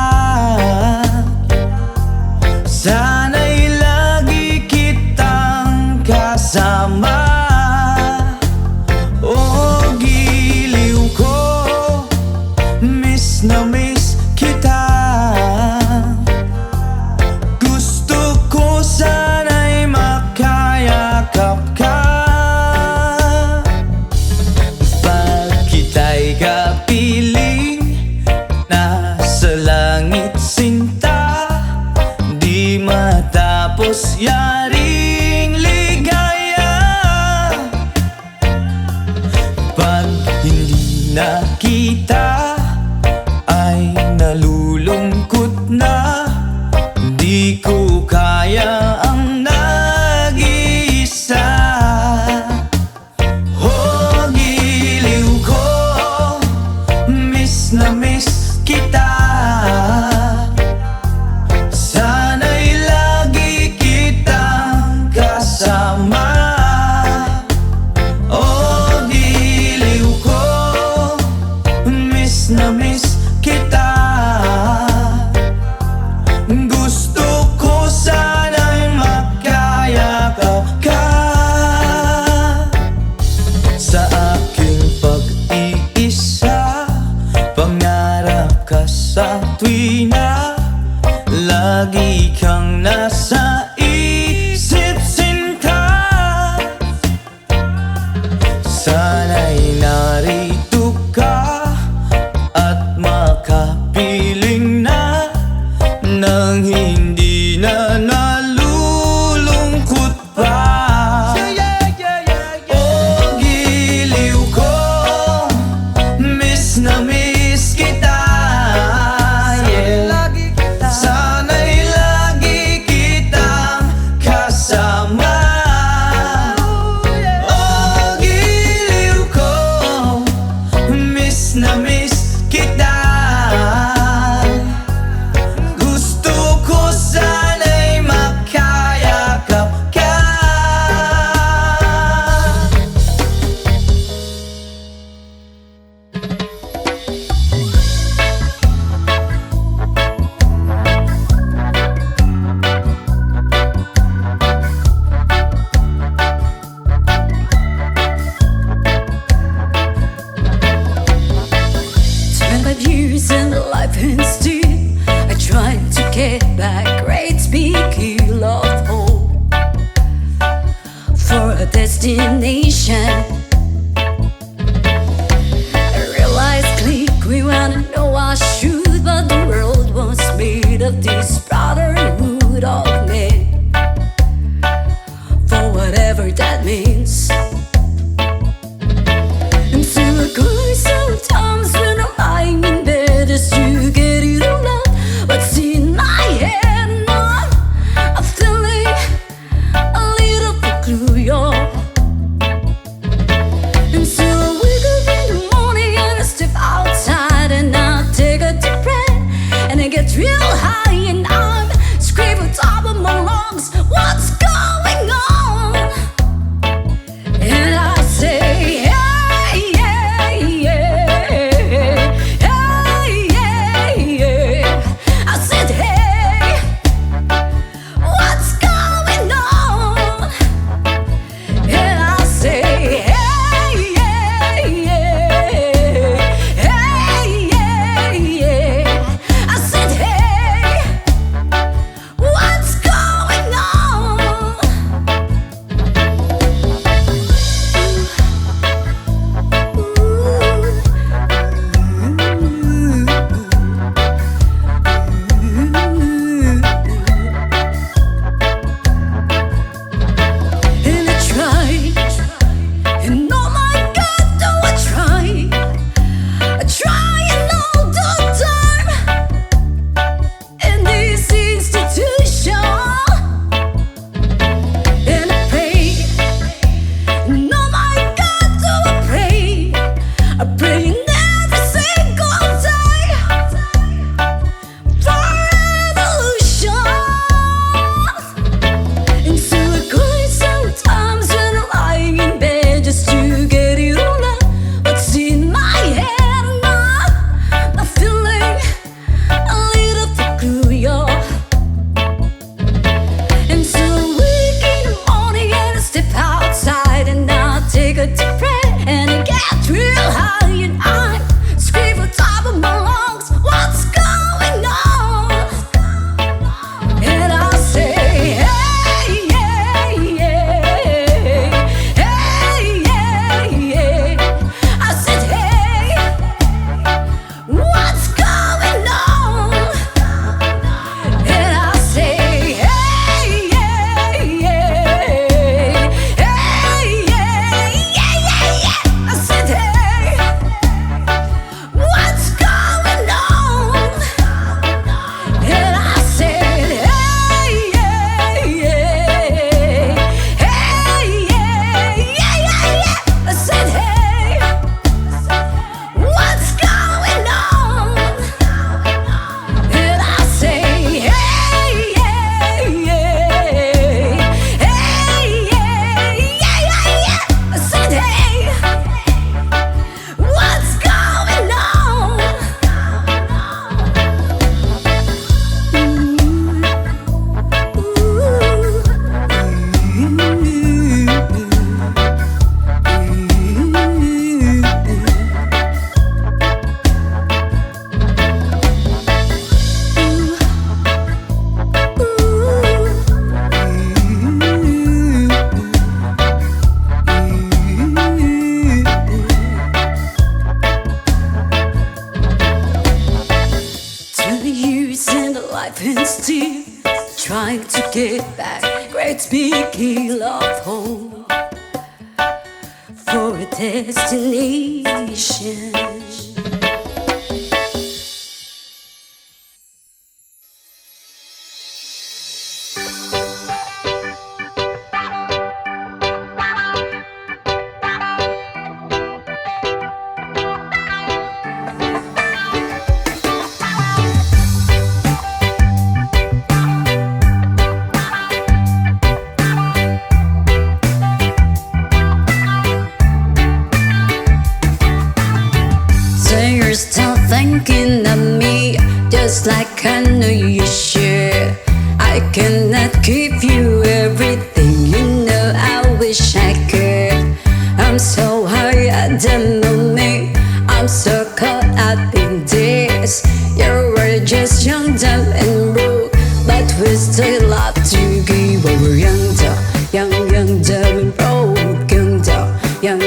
Sana'y lagi kitang kasama. Oh, giliw ko, miss na miss kita. Gusto ko sana'y makayakap ka. Pag kita'y kapiling, nasa langit sinta, di matapos yaring ligaya. Pag hindi nakita, ay na miss kita. Gusto ko sana'y makayakap ka. Years and life and still I try to get back great big hill of hope for a destination. I realize click we wanna know I should, but the world was made of this brotherhood of men, for whatever that means. And so I cry sometimes when I'm lying in bed just to get it all out. What's in my head now? I'm feeling a little peculiar. And so I wake up in the morning and I step outside and I take a deep breath and I get real high and I'm screaming top of my lungs, what's going on? And I say, hey, yeah, yeah, hey, yeah, yeah. I said, hey, what's going on? And I say, hey, yeah, yeah, hey, yeah, yeah. I said, hey, what's going on? And I try, and oh my God, do I try? I try and all the time in this institution, and I pray, and oh my God, do I pray? I pray in every single day for revolution. And so I cry sometimes when I'm lying in bed just to get it all out. What's in my head now? I'm feeling a little peculiar. And so I wake in the morning and I step outside and I take a deep breath and I get real high and I scream on top of my lungs, what's going on? And I say, hey, yeah, yeah, hey, yeah, yeah. I said, hey, what's going on? And I say, hey, yeah, yeah, hey, yeah, yeah. I said, hey, what's going on? And I said, hey, yeah, yeah, hey, yeah. I said, hey, what's going on? And I say, hey, yeah, yeah, hey, yeah. I said, hey, what's going years and life and still trying to get back great big hill of hope for a destination. you're still thinking of me, just like I know you should. I cannot give you everything, you know I wish I could. I'm so high at the moment, I'm so caught up in this. You were just young, dumb and broke, but we still love to give. But we're young, dumb, dumb and broke. Young,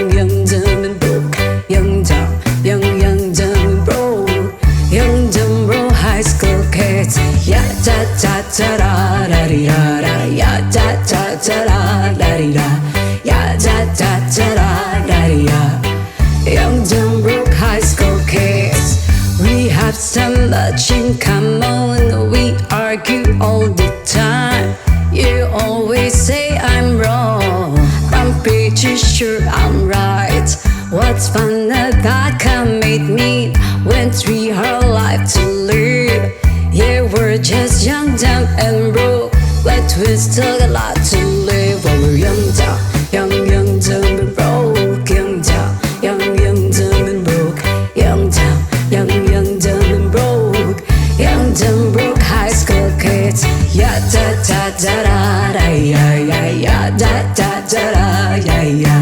dumb and broke. Young, dumb, dumb and broke. Young, dumb, broke high school kids. Ya da da da da da di da da. Ya da da da da da di da. Ya da da da da da di da. Young, dumb, broke high school kids. We have so much in common. We argue all the time. You always say I'm wrong, I'm pretty sure I'm right. What's fun about commit me when we have life to live? Yeah, we're just young, dumb and broke, but we still got a lot to live. While we're young, dumb and broke. Young, dumb and broke. Young, dumb and broke. Young, dumb, broke high school kids. Ya da da da da da ya ya ya da da da da ya ya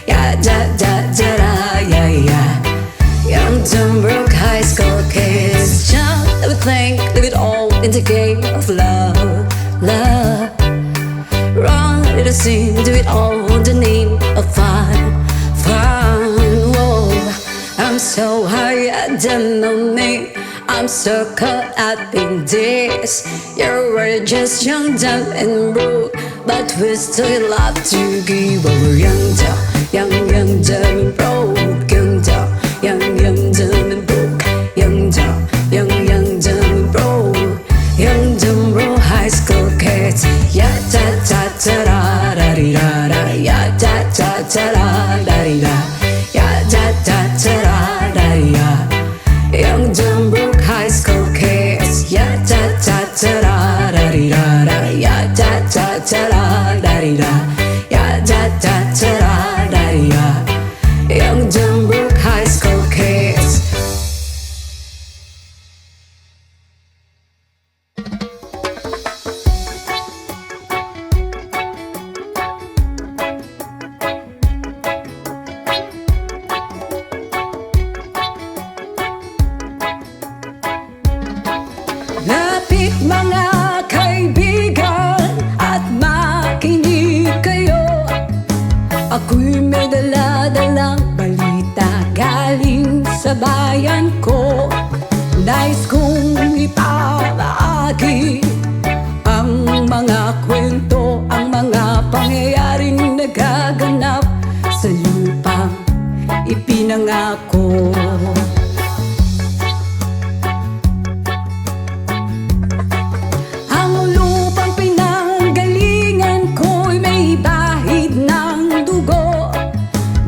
ya da da da da ya ya. Young, dumb, broke high school kids. Jump, let me think, leave it all in the game of love, love. Run, let us sing, do it all in the name of fun, fun. Whoa, I'm so high at the moment, I'm so caught up in this. You were just young, dumb and broke, but we still love to give. But we're young, dumb and broke. Young, dumb and broke. Young, dumb and broke. Young, dumb, broke high school kids. Ya da da da da da di da da. Ya da da da da da di da. Ya da da da da da di da. Young, dumb, broke high school kids. Ya da da da da da di da da. Ya da da da da da di da. Ya da da da da da di da. Young, dumb, broke high school kids. Lapit mga kaibigan at makinig kayo. Ako'y may dala-dalang balita galing sa bayan ko. Nais kong ipamahagi ang mga kwento, ang mga pangyayaring nagaganap sa lupang ipinangako.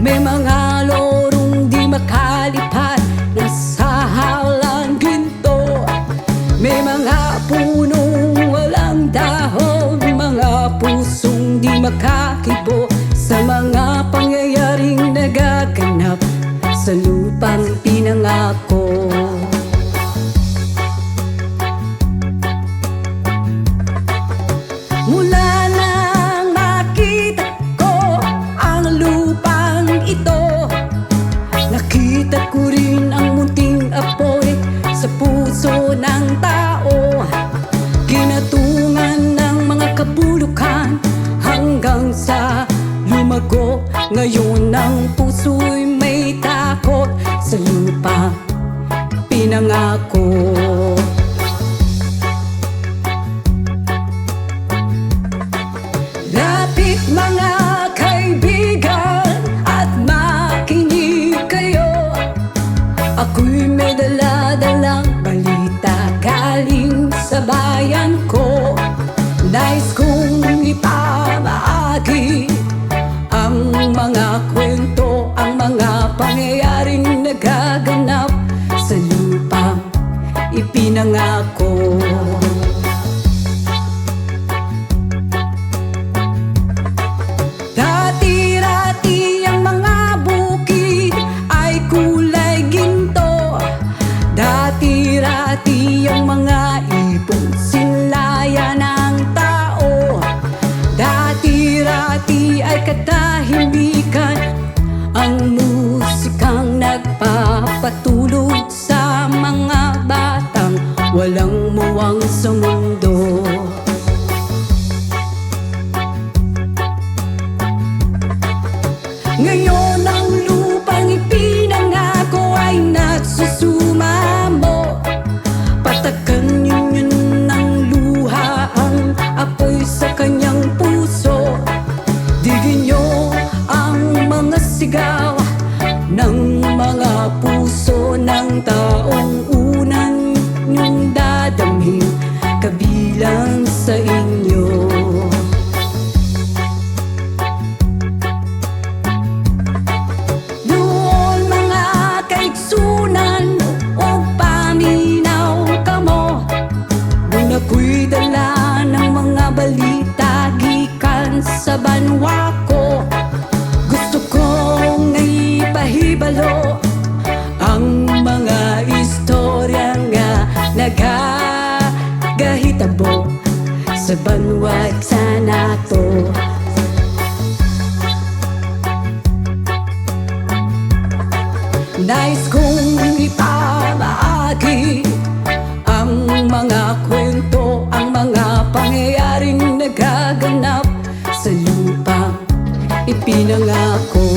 May mga lorong di makalipat na sa halang ginto. May mga punong walang dahon, mga pusong di makakibo sa mga pangyayaring nagaganap sa lupang pinangako. Mula nang makita ko ang lupang ito, nakita ko rin ang munting apoy sa puso ng tao. Ginatungan ng mga kabulukan hanggang sa lumago. Ngayon ang puso'y may takot sa lupang pinangako. Lapit mga kaibigan at makinig kayo. Ako'y may dala-dalang balita galing sa bayan ko. Nais kong ipamahagi ang mga kwento, ang mga pangyayaring nagaganap sa lupang ipinangako. Dati-dati ang mga bukid ay kulay ginto. sa banwag sana to. Nais kong ipamahagi ang mga kwento, ang mga pangyayaring nagaganap sa lupang ipinangako.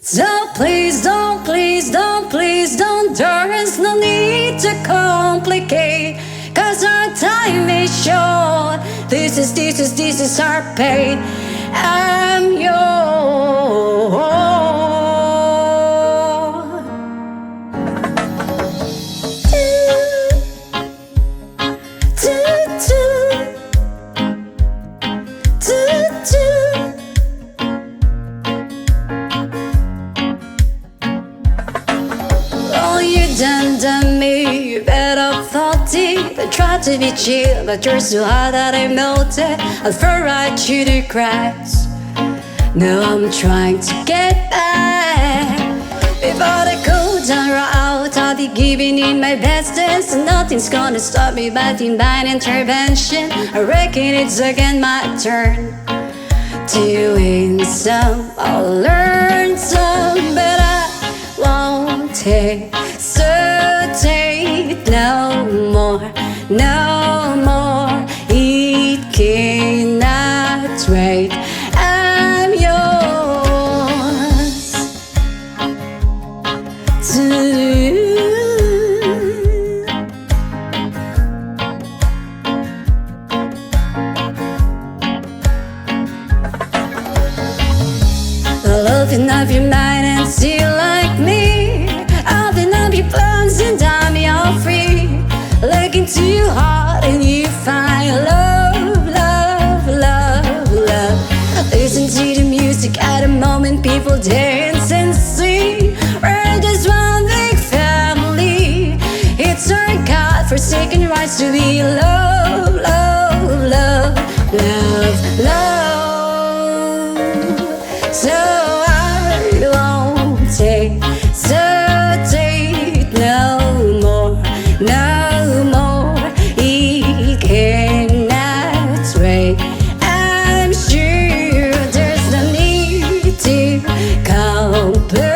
So please don't, please don't, please don't. There's no need to complicate, 'cause our time is short. This is our pain. I'm yours. Do, do, do, do, do. Oh, you done me, you better thought deep. I tried to be chill, but you're so hot that I melted. I fell right through the cracks. Now I'm trying to get back. Before the cold down out, I'll be giving in my best dance. And nothing's gonna stop me but divine intervention. I reckon it's again my turn to win some, I'll learn some, but I won't hesitate no more, no more. It cannot wait. I'm yours to open up your mind and see like me. Open up your plans and I'm all free. Look into your heart and you find love, love, love, love. Listen to the music at the moment, people dance and sing. We're just one big family. It's our God-forsaken rights to be love, love, love, love, love. So hesitate no more, no more. He cannot wait. I'm sure there's no need to complicate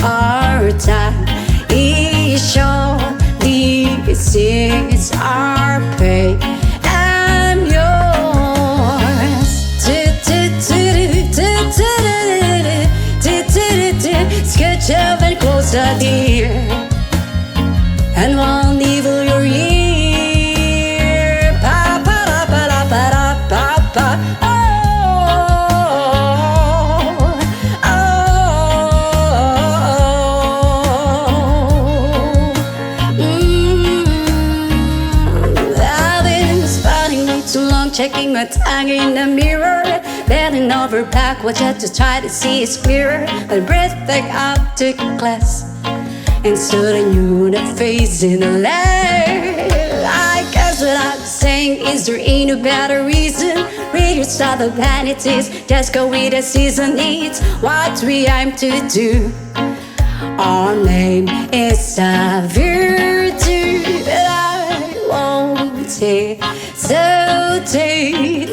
our time. It's short, this is our pay. I'm yours. Sketch up and closer, dear, and won't evil your ear. Pa pa da pa da pa da pa pa. Oh, I've been spotting way too long, checking my tongue in the mirror. Bending over backwards just to try to see it's clearer. My breath back up to class, and so I knew the face in the light. I guess what I'm saying is there ain't no better reason. Read your style of vanities, just go with the season needs. What we aim to do, our name is a virtue. But I won't hesitate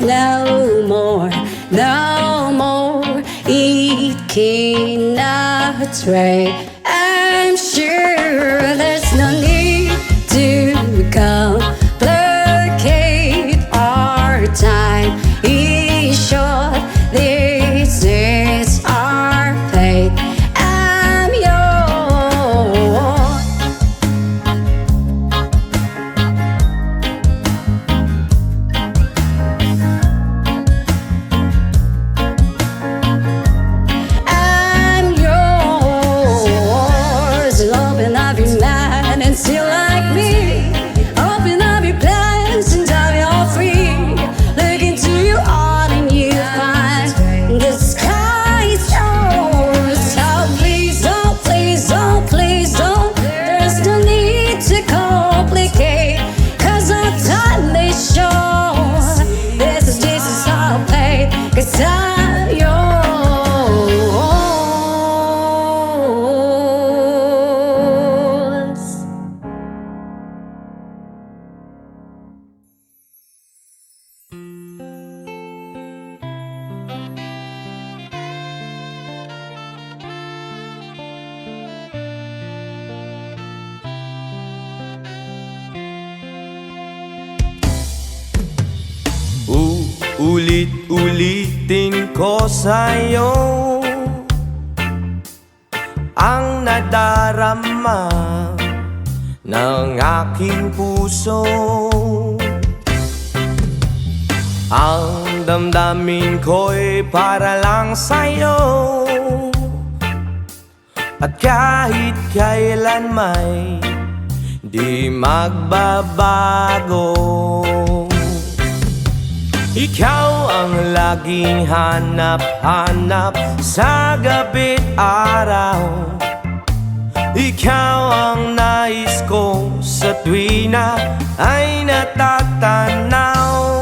no more, no more. It cannot wait. I'm sure there's no need to complicate our time. It's short, this is our fate. I'm yours. I'm yours. Open up your mind and see like me. Open Ulit-ulitin ko sa'yo ang nadarama ng aking puso. Ang damdamin ko'y para lang sa'yo, at kahit kailan may di magbabago. Ikaw ang laging hanap-hanap sa gabi't araw. Ikaw ang nais ko sa tuwina ay natatanaw.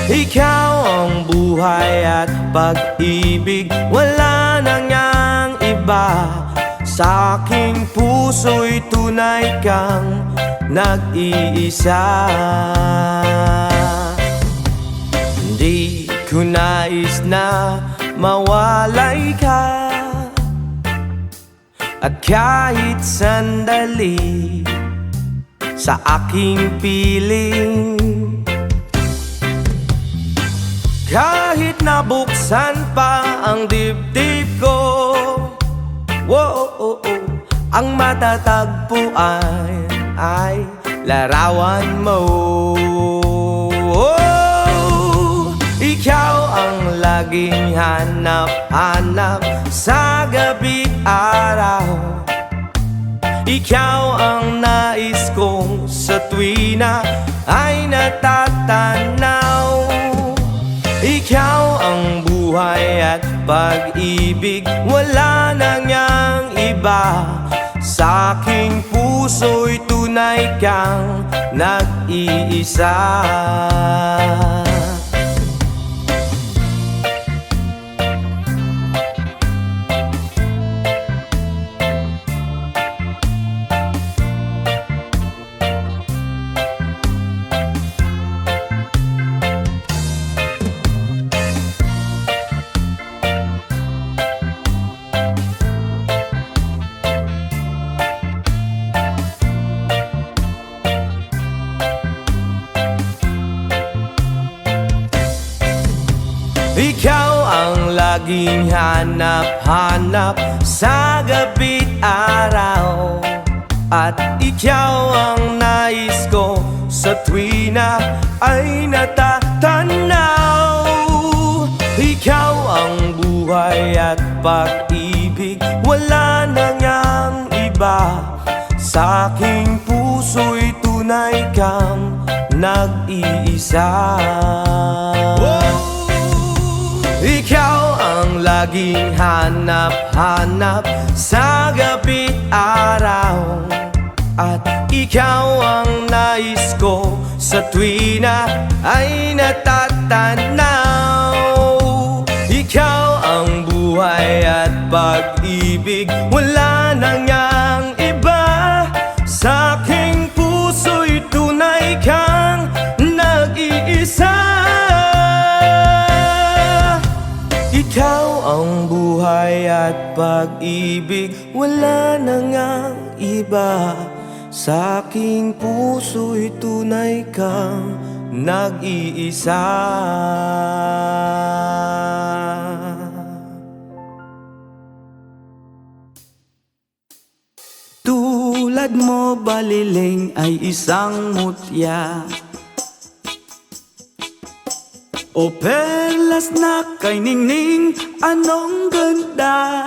Ikaw ang buhay at pag-ibig, wala nang yang iba. Sa aking puso'y tunay kang nag-iisa. Di ko nais na mawalay ka, at kahit sandali sa aking piling. Kahit nabuksan pa ang dibdib ko, ang matatagpuan ay larawan mo. Ikaw ang laging hanap-hanap sa gabi't araw. Ikaw ang nais kong sa tuwina ay natatanaw. Ikaw ang buhay at pag-ibig, wala nang yang iba. Sa aking puso'y tunay kang nag-iisa. Ikaw ang laging hanap-hanap sa gabi't araw, at ikaw ang nais ko sa tuwina ay natatanaw. Ikaw ang buhay at pag-ibig, wala nang yang iba. Sa aking puso'y tunay kang nag-iisa. Ikaw ang laging hanap-hanap sa gabi't araw, at ikaw ang nais ko sa tuwina ay natatanaw. Ikaw ang buhay at pag-ibig, wala nang yang iba. Sa aking puso'y tunay kang nag-iisa. Ikaw ang buhay at pag-ibig, wala nang ang iba. Sa aking puso'y tunay kang nag-iisa. Tulad mo baliling ay isang mutya, o perlas na kay ningning, anong ganda.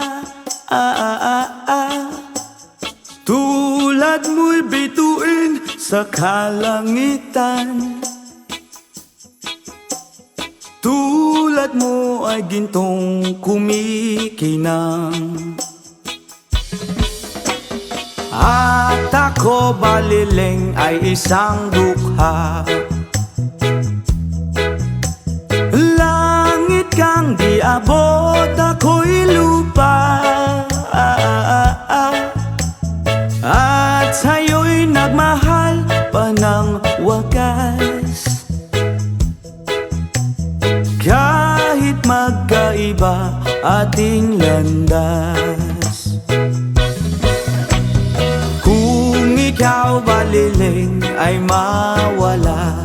Tulad mo'y bituin sa kalangitan, tulad mo ay gintong kumikinang. At ako baliling ay isang dukha, langit kang di abot, ako'y lupa. At sa'yo'y nagmahal pa ng wagas. Kahit magkaiba ating landas, kung ikaw baliling ay mawala,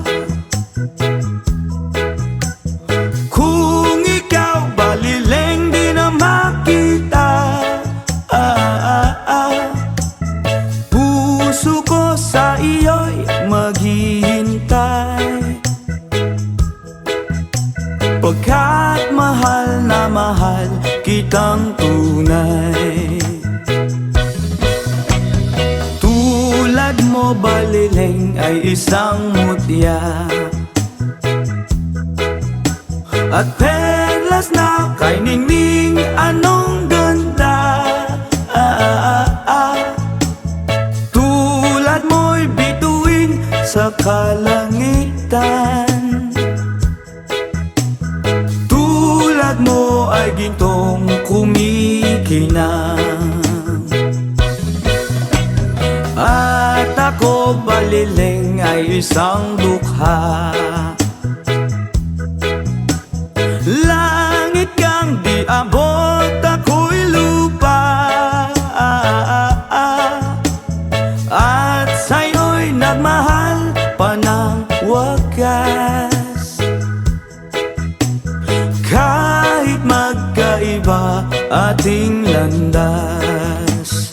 ay isang mutya, at perlas na kay ningning, anong ganda. Tulad mo'y bituin sa kalangitan, tulad mo ay gintong kumikinang, at ako baliling ay isang dukha. Langit kang di abot, ako'y lupa, at sa'yo'y nagmahal pa ng wagas. Kahit magkaiba ating landas,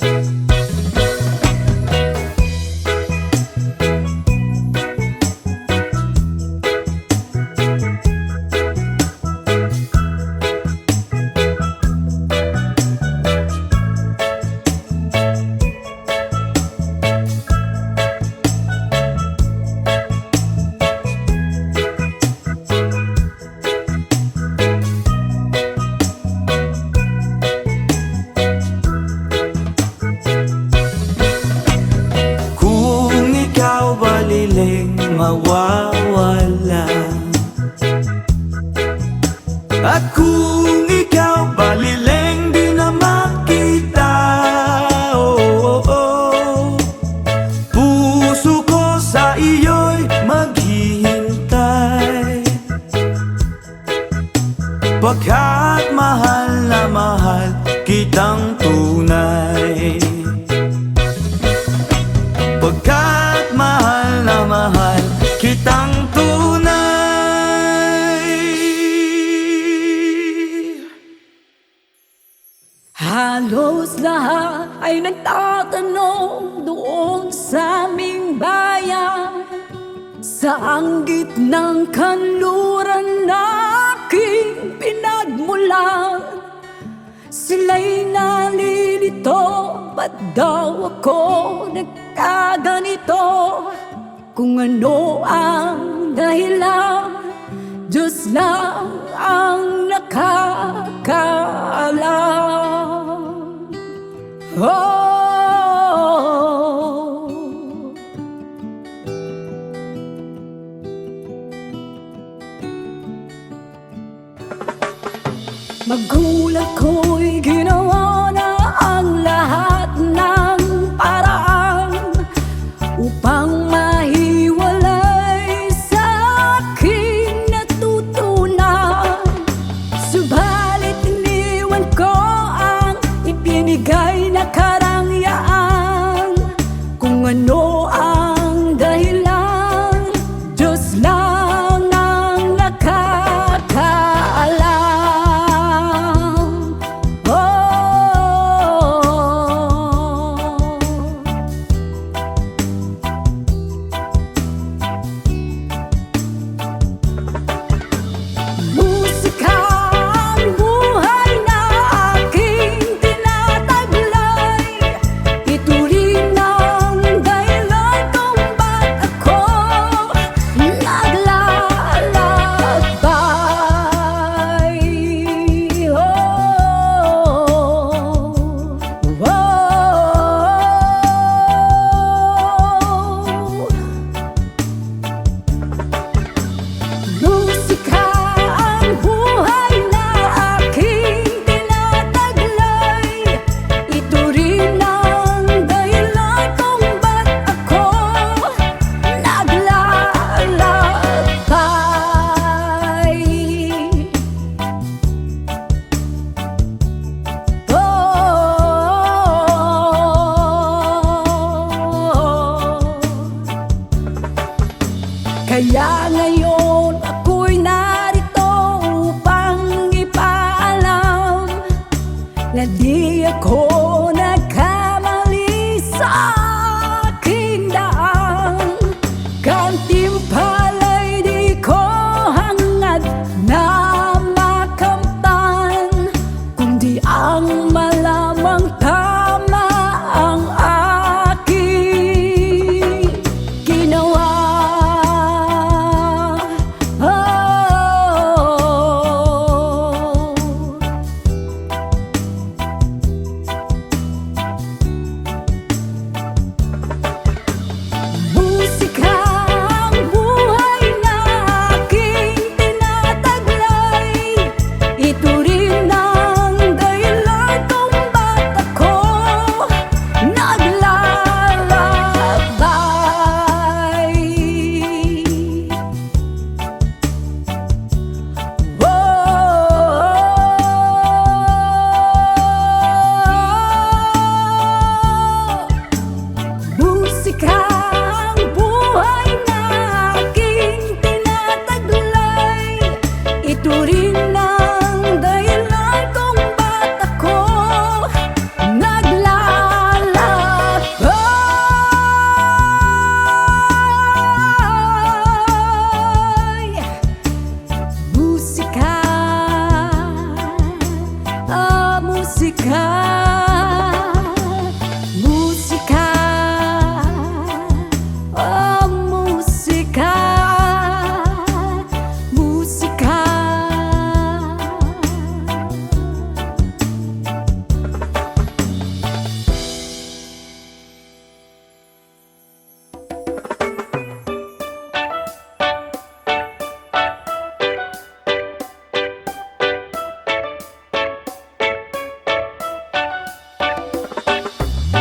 baliling mawawala, at kung ikaw baliling di na makita, oh, oh, oh, puso ko sa iyo'y maghihintay, pagkat mahal na mahal kitang tunay, pagkat mahal na mahal kitang tunay. Halos lahat ay nagtatanong doon sa aming bayan, saang gitnang kanluran na aking pinagmulan. Sila'y nalilito, ba't daw ako nagkaganito? Kung ano ang dahilan, Diyos lang ang nakakaalam. Oh, magulang ko'y ginawa na ang lahat ng paraan upang mahiwalay sa aking natutunan. Subalit iniwan ko ang ibinigay na karangyaan. Kung ano ang dahilan, Diyos lang ang nakakaalam. Kaya ngayon ako'y narito upang ipaalam na di ako nagkamali sa aking daan. Gantimpala'y di ko hangad na makamtan, kundi ang malamang tama ang aking ginawa.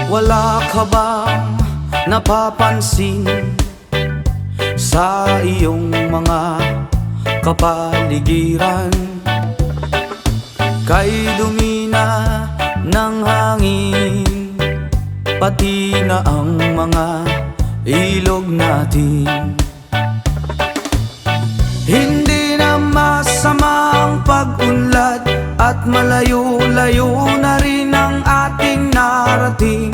Wala ka bang napapansin sa iyong mga kapaligiran? Kay dumina ng hangin, pati na ang mga ilog natin. Hindi na masama ang pag-unlad at malayo-layo na rin ang ating narating.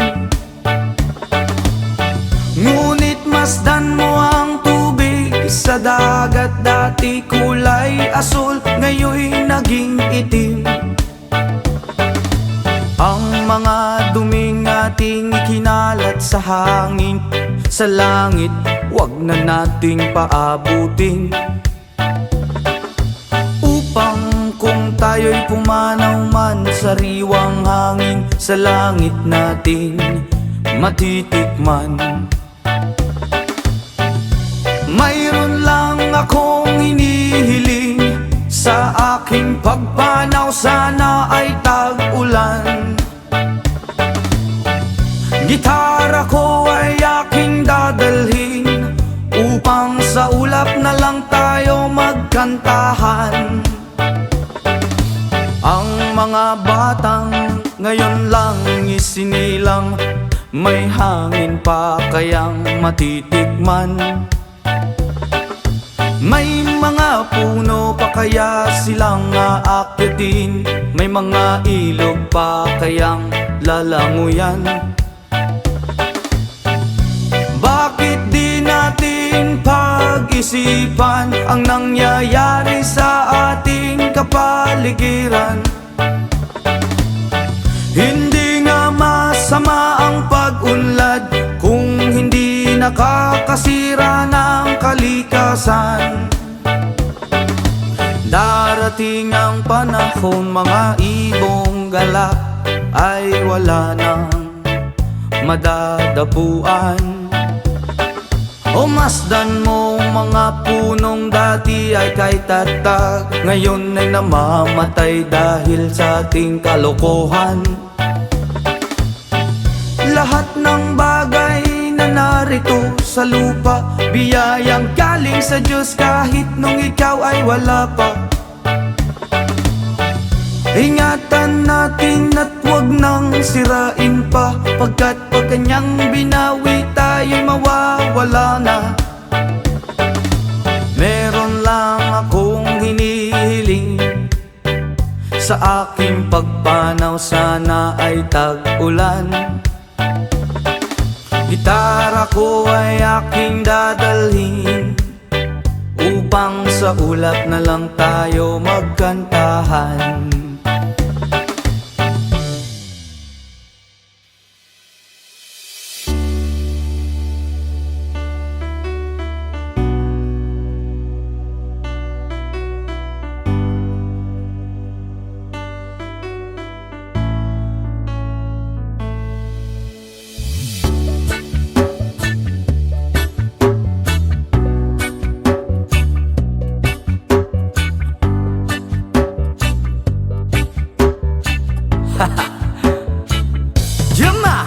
Ngunit masdan mo ang tubig sa dagat, dati kulay asul, ngayon naging itim. Ang mga duming ating ikinalat sa hangin, sa langit, wag na nating paabutin. Upang kung tayo'y pumanaw man, sariwang hangin sa langit natin matitikman. Mayroon lang akong hinihiling, sa aking pagpanaw sana ay tag-ulan. Gitara ko ay aking dadalhin, upang sa ulap na lang tayo magkantahan. Ang mga batang ngayon lang isinilang, may hangin pa kayang matitikman? May mga puno pa kaya silang aakyatin? May mga ilog pa kayang lalanguyan? Bakit di natin pag-isipan ang nangyayari sa ating kapaligiran? Hindi nga masama ang pag-unlad kung hindi nakakasira ng kalikasan. Darating ang panahon, mga ibong galak ay wala nang madadapuan. O masdan mo mga punong dati ay kay tatag, ngayon ay namamatay dahil sa ating kalokohan. Lahat ng bagay na narito sa lupa, biyayang galing sa Diyos kahit nung ikaw ay wala pa. Ingatan natin at huwag nang sirain pa, pagkat pag kanyang binawi tayo'y mawawala na. Meron lang akong hinihiling, sa aking pagpanaw sana ay tag-ulan. Gitara ko ay aking dadalhin, upang sa ulap na lang tayo magkantahan. Yama!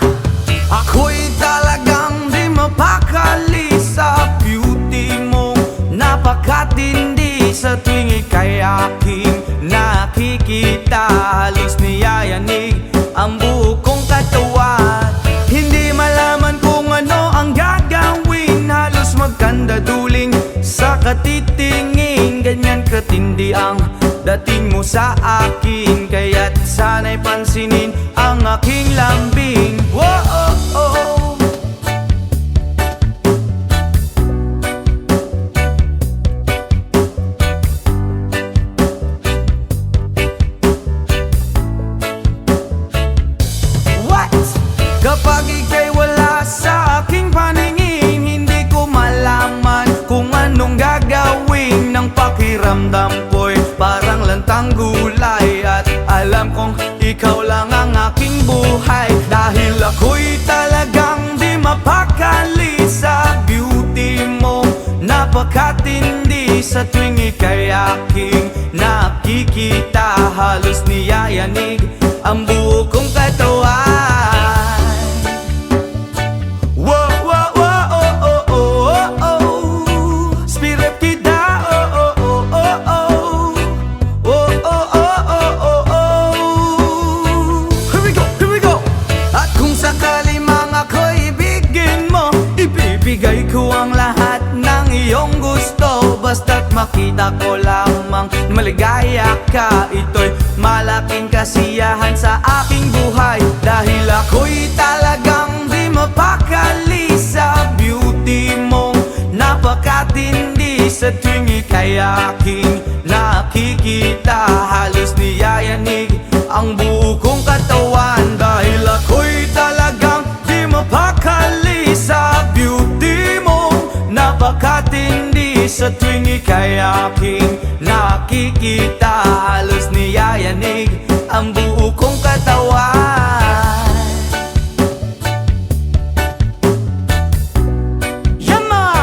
Ako'y talagang di mapakali sa beauty mo, napakatindi sa tuwing ika'y aking nakikita. Halos niyayanig ang buo kong katawan, hindi malaman kung ano ang gagawin. Halos magkandaduling sa katitingin, ganyan katindi ang dating mo sa akin. Kaya't sana'y pansinin ang aking lambing. Whoa, oh, oh. What? Kapag ika'y wala sa aking paningin, hindi ko malaman kung anong gagawin. Ng pakiramdam ko'y parang lantang gulay, at alam kong ikaw lang ang aking buhay. Dahil ako'y talagang di mapakali sa beauty mo, napakatindi sa tuwing ika'y aking nakikita. Halos niyayanig ang buo kong katawan. sakali mang ako'y ibigin mo, ibibigay ko ang lahat ng iyong gusto. Basta't makita ko lamang maligaya ka, ito'y malaking kasiyahan sa aking buhay. Dahil ako'y talagang di mapakali sa beauty mong napakatindi. Sa tuwing ika'y aking nakikita, halos niyayanig ang buo kong katawan. Dahil ako'y talagang di mapakali sa beauty mo napakatindi. Sa tuwing ika'y aking nakikita, halos niyayanig ang buo kong katawan. Yama!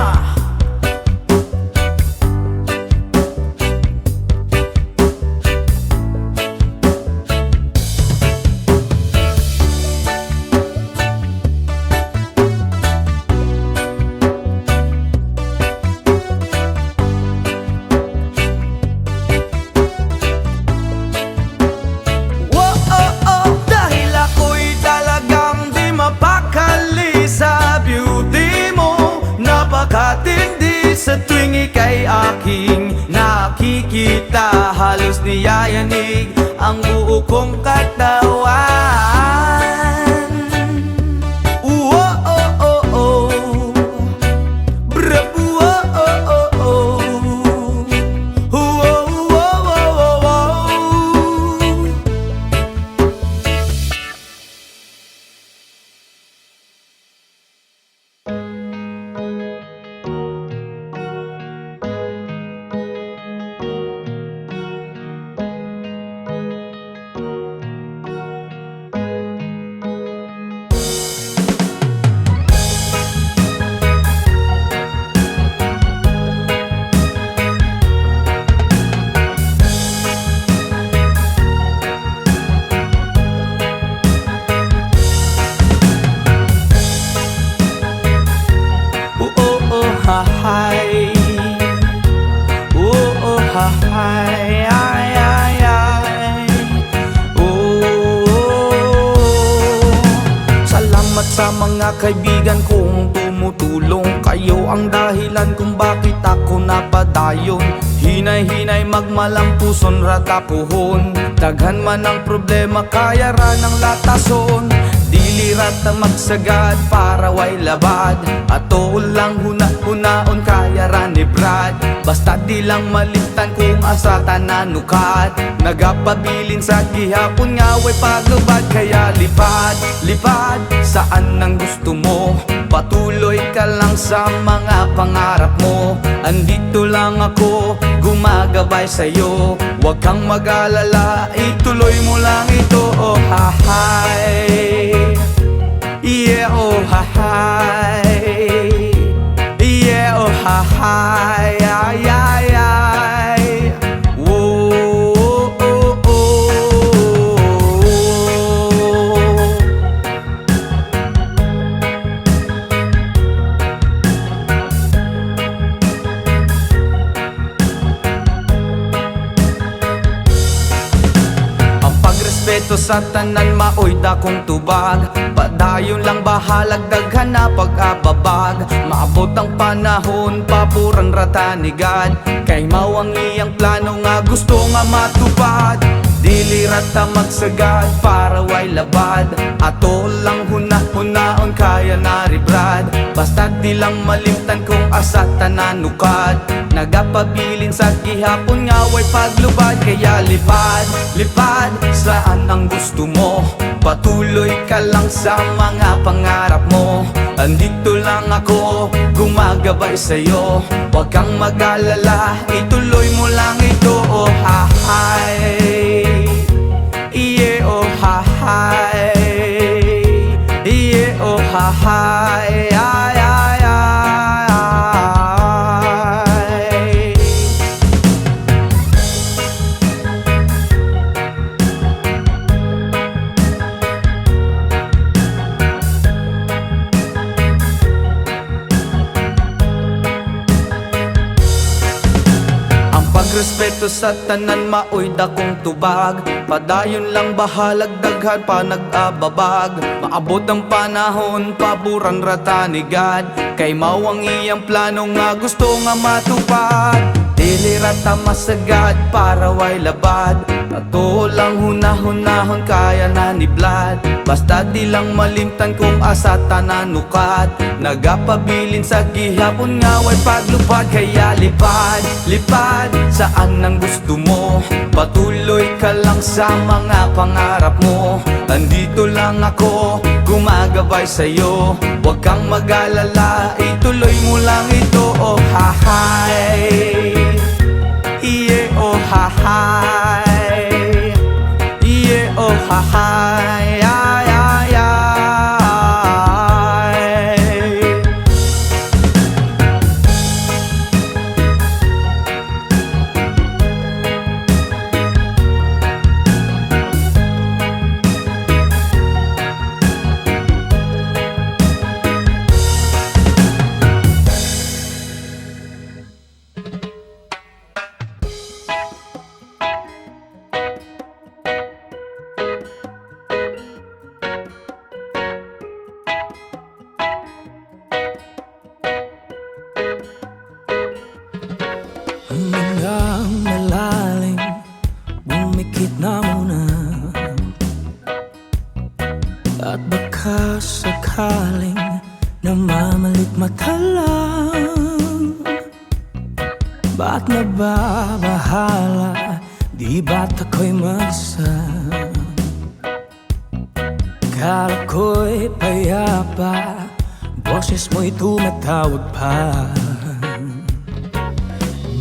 Dahil ako'y talagang di mapakali sa beauty mo napakatindi. Sa tuwing ika'y aking nakikita, halos niyayanig ang buo kong katawan. Brabu, hi. Hi, ay, ay, ay. Salamat sa mga kaibigan kong tumutulong. Kayo ang dahilan kung bakit ako napadayon. Hinay-hinay magmalampuson ratapuhon. Daghan man ang problema kaya ra ng latason. Dilirat na magsagad para way labad. Ato lang huna-hunaon kaya ra ni Brad. Basta di lang malimtan kung asa tananukat. Nagapabilin sa gihapon nga way pagubad. Kaya lipad, lipad saan ang gusto mo. Patuloy ka lang sa mga pangarap mo. Andito lang ako, gumagabay sa'yo. Huwag kang mag-alala, ituloy mo lang ito. Oh hi, yeah, oh hi, yeah, oh hi, ay, ay, ay. Whoa, oh, oh, oh. Ang pagrespeto sa tanan maoy dakong tubag. Padayon lang bahalag daghan na pag-ababag. Maabot ang panahon papuran rata ni God. Kay mao ang iyang plano nga gusto nga matupad. Dili rata magsagad para way labad. Ato lang huna-hunaon kaya naribrad. Basta di lang malimtan kung asa tananukad. Nagapabilin sa gihapon nga way paglubad. Kaya lipad, lipad saan ang gusto mo. Patuloy ka lang sa mga pangarap mo. Andito lang ako, gumagabay sa'yo. Huwag kang mag-alala, ituloy mo lang ito. Oh hi, yeah, oh hi, yeah, oh hi, ay, ay, ay. Pagrespeto sa tanan maoy dakong tubag. Padayon lang bahalag daghan pa nag-ababag. Maabot ang panahon paboran ratanigad. Kay mawang iyang plano nga gusto nga matupad. Dili rata masagad para way labad. Ato lang hunahon kaya na ni Vlad. Basta di lang malimtan kung asa tananukat. Nagapabilin sa gihapon nga way paglupad. Kaya lipad, lipad saan ang gusto mo. Patuloy ka lang sa mga pangarap mo. Andito lang ako, gumagabay sa'yo. Huwag kang mag-alala, ituloy mo lang ito. Oh hahay, yeah, oh hahay, yeah, oh hahay, ay, ay, ay. Hanggang malalim, bumikit na muna. At baka sakaling namamalit mata lang. Ba't nababahala, di ba't ako'y mag-isa? Kala ko'y payapa, boses mo'y tumatawag pa.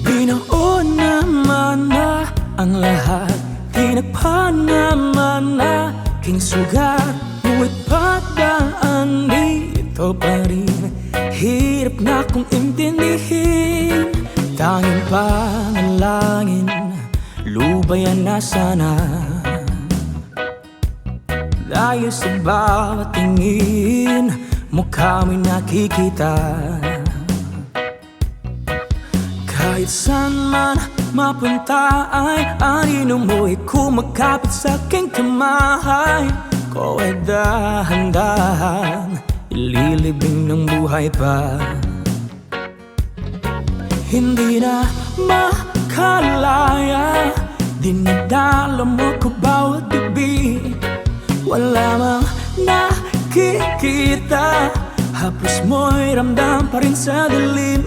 Binaon naman na ang lahat, tinagpan naman na king sugat. Ngunit pagdaan dito pa rin, hirap na kong intindihin. Tanging panalangin, lubayan na sana. Dahil sa bawat tingin, mukha mo'y nakikita. Kahit saan man mapunta ay anino mo'y kumakapit sa aking kamay. Ko ay dahan-dahan ililibing ng buhay pa. Hindi na makalaya, dinadala mo ko bawat gabi. Wala mang nakikita, haplos mo'y ramdam pa rin sa dilim.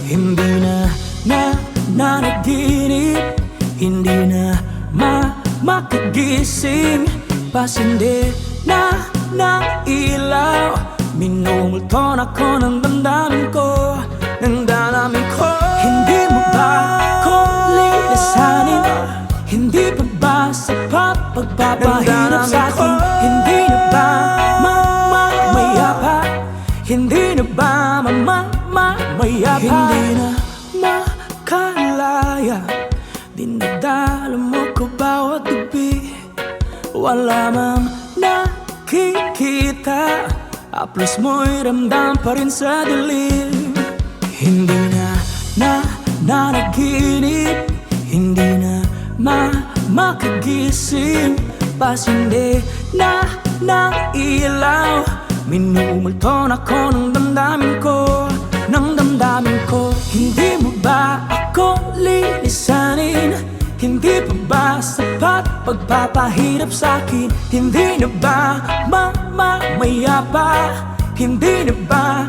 Hindi na nanaginip, hindi na makagising. Pasindi na ng ilaw, minumulton ako ng damdamin ko, ng damdamin ko. Hindi mo ba ako lilisanin? Hindi pa ba sapat pagpapahirap sa'kin? Hindi na ba mamayapa? Hindi na ba mamayapa? Hindi na makalaya, dinadala mo ko bawat gabi. Wala mang nakikita, haplos mo'y ramdam pa rin sa dilim. Hindi na nanaginip, hindi na makagising. Pasindi na ng ilaw, minumulton ako ng damdamin ko, ng damdamin ko. Hindi mo ba ako lilisanin? Hindi pa ba sapat pagpapahirap sa'kin? Hindi na ba mamayapa? Hindi na ba